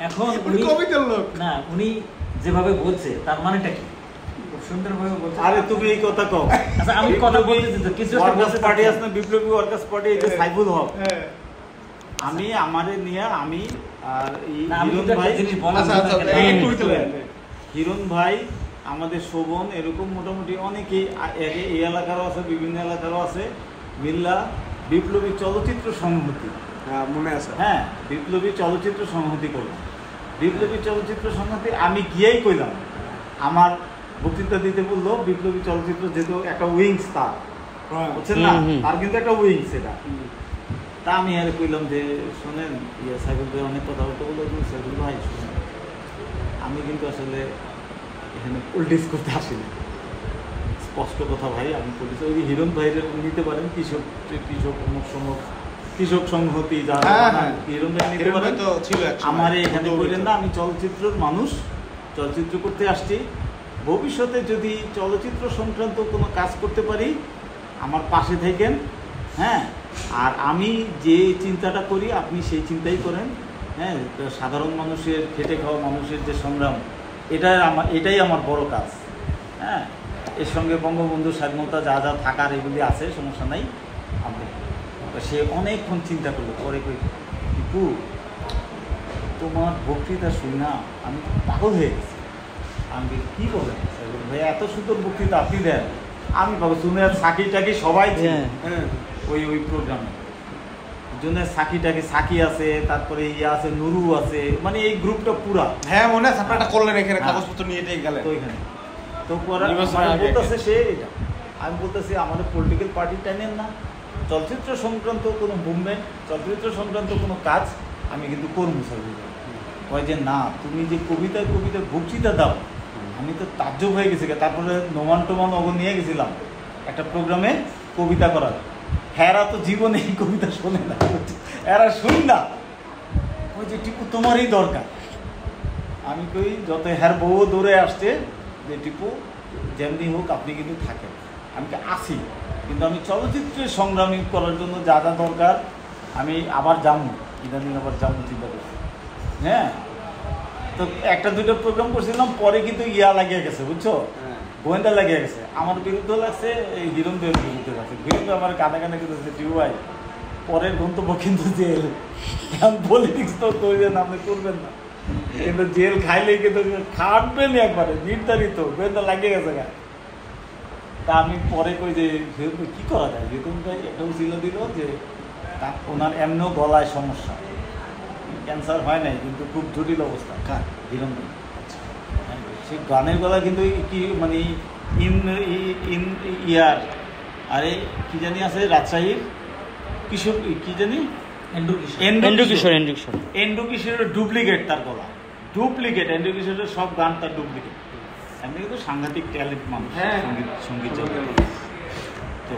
এখন উনি কবিতার লোক না, উনি যেভাবে বলছে তার মানেটা কি, খুব সুন্দরভাবে বলছে। আরে তুমি এই কথা কও। আচ্ছা আমি কথা বলতেছি তো, কিছু একটা ওয়ার্কার্স বলতে পার্টি চাচ্ছি। আছে না, বিপ্লবী ওয়ার্কার্স পার্টি, এই যে সাইফুল হক, আমি আমারে নিয়ে আমি আর এই না, আমি হিরণ কিন্তু ভাই, একটা জিনিস বলার আচ্ছা, জন্য আচ্ছা, একটা- এই একটু হইতে পারে। হিরণ ভাই, আমাদের শোভন, এরকম মোটামুটি অনেকেই এই এলাকারও আছে, বিভিন্ন এলাকারও আছে, মিল্লা বিপ্লবী চলচ্চিত্র সংহতি, হ্যাঁ মনে আছে। হ্যাঁ বিপ্লবী চলচ্চিত্র সংহতি করলাম। বিপ্লবী চলচ্চিত্র সংহতি আমি গিয়েই কইলাম, আমার বক্তৃতা দিতে বললো বিপ্লবী চলচ্চিত্র, যেহেতু একটা উইংস তার, বুঝছেন না, তার কিন্তু একটা উইংস এটা। তা আমি আর কইলাম যে শোনেন, সাইফুল ভাই অনেক কথা বলতে বললো, সাইফুল ভাই শোনেন, আমি কিন্তু আসলে এখানে পলিটিক্স করতে আসিনি, স্পষ্ট কথা ভাই, আমি পলিটিক্স, ওই হিরণ ভাইয়ের নিতে পারেন, কৃষক সংহতি যারা, হিরণ ভাই নিতে পারেন, আমার এখানে বললেন না, আমি চলচ্চিত্রের মানুষ, চলচ্চিত্র করতে আসছি, ভবিষ্যতে যদি চলচ্চিত্র সংক্রান্ত কোনো কাজ করতে পারি আমার পাশে থাকেন, হ্যাঁ, আর আমি যে চিন্তাটা করি আপনি সেই চিন্তাই করেন, হ্যাঁ, সাধারণ মানুষের, খেটে খাওয়া মানুষের যে সংগ্রাম, এটাই আমার বড় কাজ, হ্যাঁ, এর সঙ্গে বঙ্গবন্ধু স্বাধীনতা যা যা থাকার এগুলি আছে, সমস্যা নাই। আমি সে অনেকক্ষণ চিন্তা করলো, পরে কই টিপু তোমার বক্তৃতা শুনি না আমি পাগল হয়ে গেছি। আমি কি বলেন ভাই, এত সুন্দর বক্তৃতা আপনি দেন, আমি পাবো শুনে, সাকি টাকি সবাই ওই প্রোগ্রামে জন্য, সাকি টাকি, সাকি আছে, তারপরে ইয়ে আছে, নুরু আছে, মানে এই গ্রুপটা পুরা। হ্যাঁ মনে আছে, আপনারা করলেন এখানে কাগজপত্র নিয়ে গেলেন তো ওইখানে তো বলতেছে সে এটা, আমি বলতেছি আমাদের পলিটিক্যাল পার্টি টাইনেন না, চলচ্চিত্র সংক্রান্ত কোনো মুভমেন্ট, চলচ্চিত্র সংক্রান্ত কোনো কাজ আমি কিন্তু করবো স্যার। কয় যে না, তুমি যে কবিতায় বক্তৃতা দাও, আমি তো তাজ্জব হয়ে গেছি। তারপরে নোমান টোমান ওগুলো নিয়ে গেছিলাম একটা প্রোগ্রামে কবিতা করার, হেরা তো জীবনে এই কবিতা শোনে না, এরা শুনি না, ওই যে টিপু তোমারই দরকার। আমি কই যত হের বউ দৌড়ে আসছে যে টিপু যেমনি হোক আপনি কিন্তু থাকেন, আমি কি আসি, কিন্তু আমি চলচ্চিত্রের সংগ্রামী করার জন্য যা যা দরকার আমি আবার যাবো, ইদানিং আবার যাবো চিন্তা করছি। হ্যাঁ, তো একটা দুটো প্রোগ্রাম করছিলাম, পরে কিন্তু ইয়া লাগিয়ে গেছে, বুঝছো, গোয়েন্দা লাগিয়ে গেছে, আমার বিরুদ্ধে লাগছে, এই হিরণ ভাইয়ের বিরুদ্ধে লাগছে, হিরণ ভাই আমার কানে কানে কিন্তু টিউ ভাই পরের গন্তব্য কিন্তু জেল, পলিটিক্স তো করবেন আপনি, করবেন না, কিন্তু জেল খাইলেই কিন্তু খাটবেন একবারে নির্ধারিত, গোয়েন্দা লাগিয়ে গেছে গা। তা আমি পরে কই যে কি করা যায়, হিরণ ভাই একটা উচিল দিল যে ওনার এমনিও গলায় সমস্যা, ক্যান্সার হয় নাই কিন্তু খুব জটিল অবস্থা, হিরণ ভাই সেই গানের গলা কিন্তু কি মানে ইয়ার, আরে কি জানি আছে রাজশাহীর কিশোর, কি জানি এন্ড্রু কিশোরের ডুপ্লিকেট, তার গলা ডুপ্লিকেট, এন্ড্রু কিশোরের সব গান তার ডুপ্লিকেট। এমনি কিন্তু সাংঘাতিক ট্যালেন্ট মানুষ সঙ্গীত জগতে। তো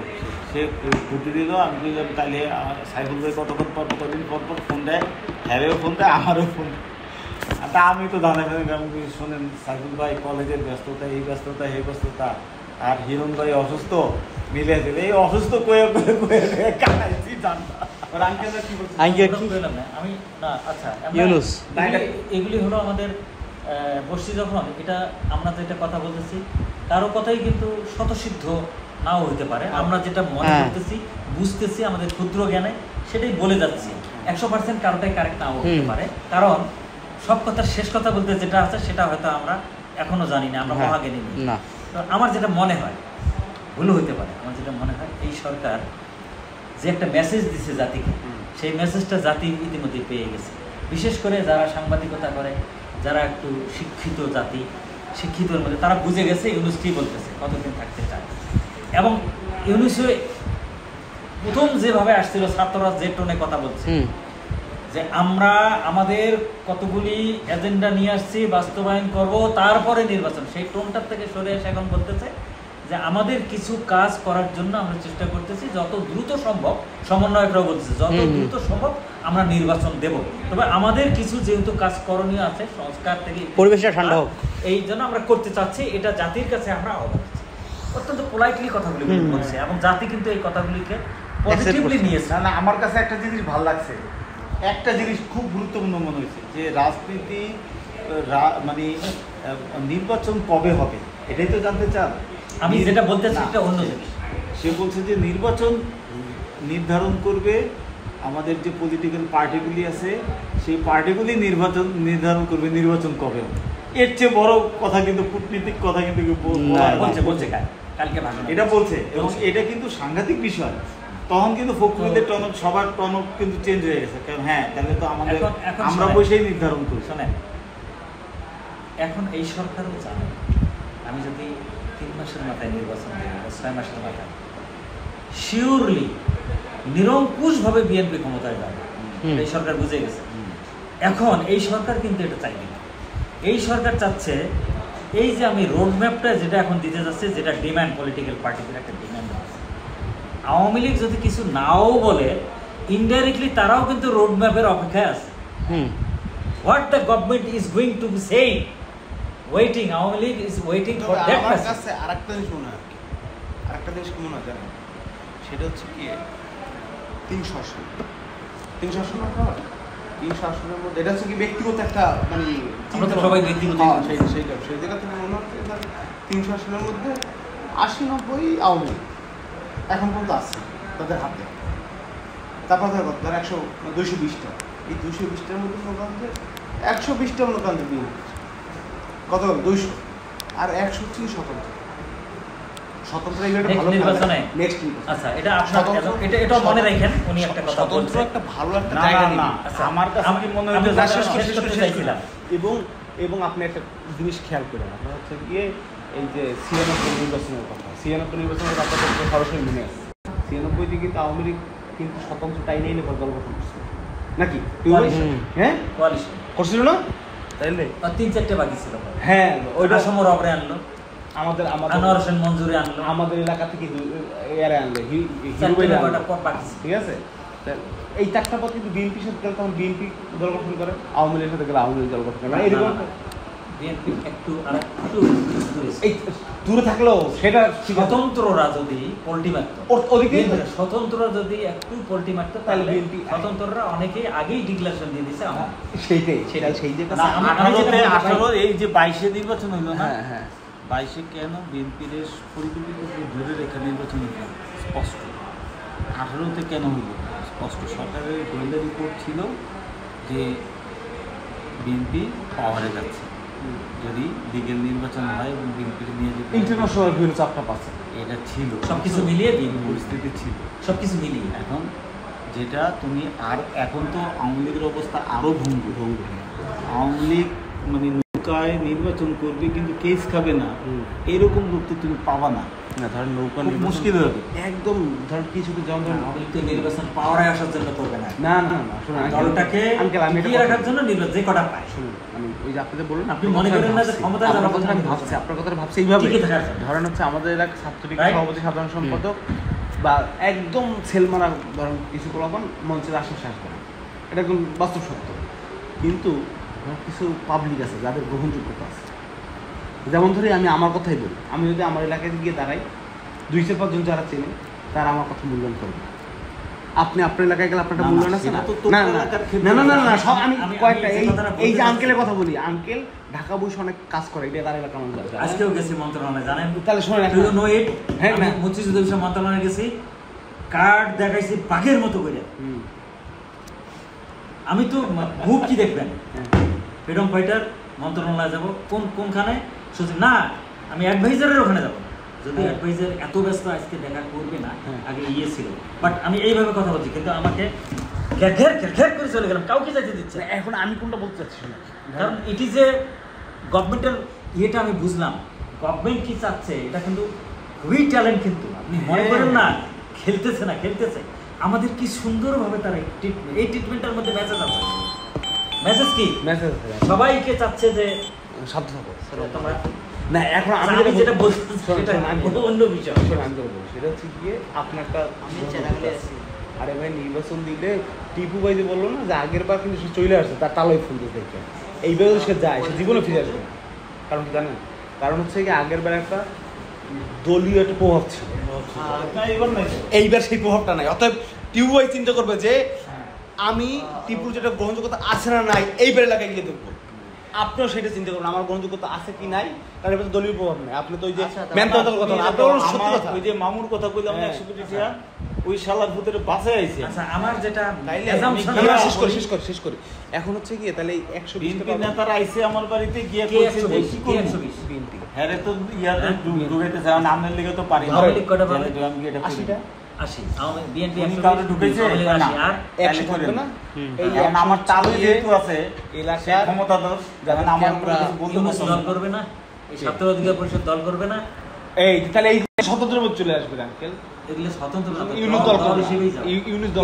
সে ঘুরতে দিল, আমি বললাম তাহলে সাইফুল ভাই কতক্ষণ পর কতদিন পর ফোন দেয়, হ্যারেও ফোন দেয়, আমারও ফোন দেয়। তা আমি তো দাদা শোনেন সাইফুল ভাই কলেজের ব্যস্ততা, এই ব্যস্ততা, এই ব্যস্ততা, আর হিরণ ভাই অসুস্থ, মিলে দিলে এই অসুস্থ কয়ে কাটাইছি জানতা। আমি না, আচ্ছা এগুলি হলো আমাদের বসছি যখন, এটা আমরা যেটা কথা বলতেছি কারো কথাই কিন্তু স্বতঃসিদ্ধ নাও হইতে পারে, আমরা যেটা মনে করতেছি, বুঝতেছি আমাদের ক্ষুদ্র জ্ঞানে সেটাই বলে যাচ্ছি, 100% কারোটাই কারেক্ট নাও হতে পারে, কারণ সব কথার শেষ কথা বলতে যেটা আছে সেটা হয়তো আমরা এখনো জানি না, আমরা মহাজ্ঞানী না। তো আমার যেটা মনে হয়, ভুল হইতে পারে, আমার যেটা মনে হয় এই সরকার যে একটা মেসেজ দিছে জাতিকে, সেই মেসেজটা জাতি ইতিমধ্যে পেয়ে গেছে। বিশেষ করে যারা সাংবাদিকতা করে, যারা একটু শিক্ষিত জাতি, শিক্ষিতর মধ্যে তারা বুঝে গেছে ইউনুস কি বলতেছে, কতদিন থাকতে চায়। এবং ইউনুস প্রথম যেভাবে আসছিল, ছাত্ররা যে টোনে কথা বলছে, যে আমরা আমাদের কতগুলি এজেন্ডা নিয়ে আসছি, বাস্তবায়ন করব, তারপরে নির্বাচন। সেই টোনটার থেকে সরে এসে এখন বলতেছে যে আমাদের কিছু কাজ করার জন্য আমরা চেষ্টা করতেছি, যত দ্রুত সম্ভব, সমন্বয়করাও বলতেছে যত দ্রুত সম্ভব আমরা নির্বাচন দেব। তবে আমাদের কিছু যেহেতু কাজ করণীয় আছে, সংস্কার থেকে পরিবেশটা ঠান্ডা হোক, এই জন্য আমরা করতে চাচ্ছি, এটা জাতির কাছে আমরা অবগত। অত্যন্ত পোলাইটলি কথাগুলি বলছে এবং জাতি কিন্তু এই কথাগুলিকে পজিটিভলি নিয়েছে। না, আমার কাছে একটা জিনিস ভালো লাগছে, একটা জিনিস খুব গুরুত্বপূর্ণ মনে হয়েছে, যে রাজনীতি মানে নির্বাচন কবে হবে এটাই তো জানতে চান। আমি যেটা বলতে চাই এটা অন্য জিনিস। সে বলছে যে নির্বাচন নির্ধারণ করবে আমাদের যে পলিটিক্যাল পার্টিগুলি আছে, সেই পার্টিগুলি নির্ধারণ করবে নির্বাচন কবে হবে। এর চেয়ে বড় কথা কিন্তু কূটনীতিক কথা কিন্তু বলছে কালকে এটা বলছে, এবং এটা কিন্তু সাংঘাতিক বিষয়। তখন কিন্তু ফখরুলের টনক, সবার টনক কিন্তু চেঞ্জ হয়ে গেছে। কারণ হ্যাঁ, তাহলে তো আমাদের আমরা বসেই নির্ধারণ করি। শোনেন, এখন এই সরকারও জানে আমি যদি 3 মাসের মাথায় নির্বাচন দিই, 6 মাসের মাথায় শিওরলি নিরঙ্কুশভাবে বিএনপি ক্ষমতায় যাবে, এই সরকার বুঝে গেছে। এখন এই সরকার কিন্তু এটা চাইবে না। এই সরকার চাচ্ছে এই যে আমি রোডম্যাপটা যেটা এখন দিতে যাচ্ছে, যেটা ডিমান্ড, পলিটিক্যাল পার্টিদের একটা ডিমান্ড আছে, আওয়ামী লীগ যদি কিছু নাও বলে, ইনডাইরেক্টলি তারাও কিন্তু রোডম্যাপের অপেক্ষায় আছে। What the government is going to be saying, waiting, Awami League is waiting for that message. আমার কাছে আরেকটা জিনিস মনে হয়, আরেকটা জিনিস কি মনে হয় জানেন, সেটা হচ্ছে কি 300 আসন, 300 আসন না, 300 আসনের মধ্যে এটা হচ্ছে কি ব্যক্তিগত একটা মানে আমরা তো সবাই ব্যক্তিগত, সেই জায়গা থেকে মনে হচ্ছে 300 আসনের মধ্যে 80-90 আওয়ামী লীগ এখন পর্যন্ত আছে তাদের হাতে। তারপর ধর 220টা, এই 220টার মধ্যে মনে 120টা মনে করেন কত 200, আর 100 হচ্ছে স্বতন্ত্র। স্বতন্ত্র নির্বাচনে নেক্সট আচ্ছা, এটা আপনার এটা মনে রাখেন, উনি একটা কথা স্বতন্ত্র বলছেন, একটা ভালো একটা জায়গা না, আমার কাছে কি মনে হয় শেষ করতে চাইছিলাম। এবং আপনি একটা জিনিস খেয়াল করেন, আপনার হচ্ছে গিয়ে এই যে 96 নির্বাচনের কথা, 96 নির্বাচনের কথা তো সরাসরি মনে আছে। 96-তে কিন্তু আওয়ামী লীগ কিন্তু স্বতন্ত্র টাইনে এনে দল গঠন করছিল নাকি? হ্যাঁ, করছিল না? তাইলে 3-4টে বাকি ছিল। হ্যাঁ, ওইটা সময় রবরে আনলো, আমাদের আনোয়ার হোসেন মঞ্জুরি আনলো, আমাদের এলাকা থেকে এরা আনলে ঠিক আছে। এই 4টা পদ কিন্তু বিএনপির সাথে গেলে তখন বিএনপি দল গঠন করে, আওয়ামী লীগের সাথে গেলে আওয়ামী লীগ দল গঠন করে। এরকম বিএনপি একটু এই দূরে থাকলেও সেটা স্বতন্ত্ররা যদি পোল্টি মারতো, স্বতন্ত্ররা যদি একটু পোল্টি মারতো, তাহলে বিএনপি স্বতন্ত্ররা অনেকেই আগেই ডিক্লারেশন দিয়ে দিছে। সেইটাই সেই যে 18 এই যে 22-এ নির্বাচন হইলো না, হ্যাঁ 22-এ কেন বিএনপির পরিকল্পিত ধরে রেখা নির্বাচন হইল স্পষ্ট, 18-তে কেন হইল স্পষ্ট। সরকারের গোয়েন্দা রিপোর্ট ছিল যে বিএনপি পাওয়ারে যাচ্ছে, যদি লীগের নির্বাচন হয় এবং বিএনপিকে নিয়ে যেতে ইন্টারন্যাশনাল বিভিন্ন চাপটা পাচ্ছে, এটা ছিল সবকিছু মিলিয়ে পরিস্থিতি ছিল, সবকিছু মিলিয়ে। এখন যেটা তুমি আর এখন তো আওয়ামী লীগের অবস্থা আরও ভঙ্গুর। আওয়ামী লীগ মানে নৌকায় নির্বাচন করবে কিন্তু কেস খাবে না, এরকম লোক তো তুমি পাবা না। ধরেন নৌকা মুশকিল হবে একদম। ধরেন কিছু যেমন নির্বাচন পাওয়ারে আসার জন্য করবে না, না না না, শুনুন দলটাকে টিকিয়ে রাখার জন্য নির্বাচন যে কটা পায়। শুনুন, আমি ওই যে আপনাদের বললেন, আপনি মনে করেন না যে ক্ষমতা যাওয়ার কথা আমি ভাবছি, আপনার কথাটা ভাবছি এইভাবে। ধরেন হচ্ছে আমাদের এলাকার ছাত্রলীগ সভাপতি, সাধারণ সম্পাদক বা একদম সেলমারা ধরেন কিছু কলাপন মঞ্চের আশ্বাস করে, এটা একদম বাস্তব সত্য। কিন্তু কিছু পাবলিক আছে যাদের গ্রহণযোগ্যতা আছে, যেমন ধরি আমি আমার কথাই বলি, আমি যদি আমার এলাকায় গিয়ে দাঁড়াই, 2-4 জন যারা চেনে তারা আমার কথা মূল্যায়ন করবে। আপনি আপনার এলাকায় গেলে আপনার মূল্যায়ন আছে না? না না না না, সব আমি কয়েকটা এই যে আঙ্কেলের কথা বলি, আঙ্কেল ঢাকা বসে অনেক কাজ করে, এটা তার এলাকার মানুষ। আজকেও গেছি মন্ত্রণালয়ে, জানেন? তাহলে শোনেন, হ্যাঁ, মুক্তিযুদ্ধ বিষয় মন্ত্রণালয়ে গেছি, কার্ড দেখাইছি বাঘের মতো করে। আমি তো খুব কি দেখবেন, ফ্রিডম ফাইটার মন্ত্রণালয়ে যাব, কোনখানে না, আমি অ্যাডভাইজারের ওখানে যাব। যদি অ্যাডভাইজার এত ব্যস্ত আজকে দেখা করবে না, আগে ছিল, বাট আমি এইভাবে কথা বলছি, কিন্তু আমাকে ঘের করে চলে গেলাম, কাউকে যাইতে দিচ্ছে। এখন আমি কোনটা বলতে চাচ্ছি, কারণ এটি যে গভর্নমেন্টের ইয়েটা আমি বুঝলাম, গভর্নমেন্ট কি চাচ্ছে, এটা কিন্তু খুবই ট্যালেন্ট। কিন্তু আপনি মনে করেন না খেলতেছে, আমাদের কি সুন্দরভাবে তারা এই ট্রিটমেন্টের মধ্যে মেসেজ আছে। মেসেজ কি? মেসেজ সবাইকে চাচ্ছে যে সাবধান থাকো। তোমরা না এখন আমি আমি যেটা বলছি শোনো, সেটা শোনো, আমি বলবো। অন্য বিষয়। শোনো, আমি যেটা বলবো, সেটা হচ্ছে গিয়ে আপনার একটা আমি চ্যানেলে আছি। আরে ভাই নির্বাচন দিলে টিপু ভাই যে বললো না যে আগের বার কিন্তু সে চলে আসছে তার তালাই ফোন দিতে দেখে এইবার যদি সে যায় সে জীবনে ফিরে আসবে না। কারণ কি জানেন? কারণ হচ্ছে কি আগের বার একটা দলীয় একটা প্রভাব ছিল, এবার নাই তো। এইবার সেই প্রভাবটা নাই। অতএব টিপু ভাই চিন্তা করবে যে আমি টিপুর যেটা গ্রহণযোগ্যতা আছে না নাই এইবার এলাকায় গিয়ে দেখবো। আপনিও সেটা চিন্তা করুন আমার গ্রহণযোগ্যতা আছে কি নাই, কারণ এবার তো দলীয় প্রভাব নেই। আপনি তো ওই যে আচ্ছা, ম্যান কথা কথা না, আপনি বলুন সত্যি কথা। ওই যে মামুর কথা কইলাম না, হ্যাঁ। 100 কোটি টাকা ওই শালার ভূতের বাসে আইছে। আচ্ছা আমার যেটা তাইলে assumption না, না, আছে, শেষ করি। এখন হচ্ছে গিয়ে তাহলে এই 120 বিএনপি নেতারা আইছে আমার বাড়িতে গিয়ে কে কইছে 120? যে কি কে করব? 120? বিএনপি হ্যাঁ রে, তো ইয়াতে ঢুকাইতে চায় না, আমনের লিগে তো পারি না। আওয়ামী লীগ কটা পাবে? যেহেতু আমি এটা করি। 80টা 80 বিএনপি উনি কাউরে ঢুকাইছে? আর না। 100 থাকবে না এই এখন আমার চালু যেহেতু আছে এলাকার সে ক্ষমতাধর, যেমন আমার আমরা বলতে ইউনুস পছন্দ দল করবে না, এই ছাত্র অধিকার পরিষদ দল করবে না, এই তাহলে এই স্বতন্ত্রের মধ্যে চলে আসবে আঙ্কেল এগুলো স্বতন্ত্র না, ইউনুস দল দল করবে হিসেবেই যাবে। ইউনুস দল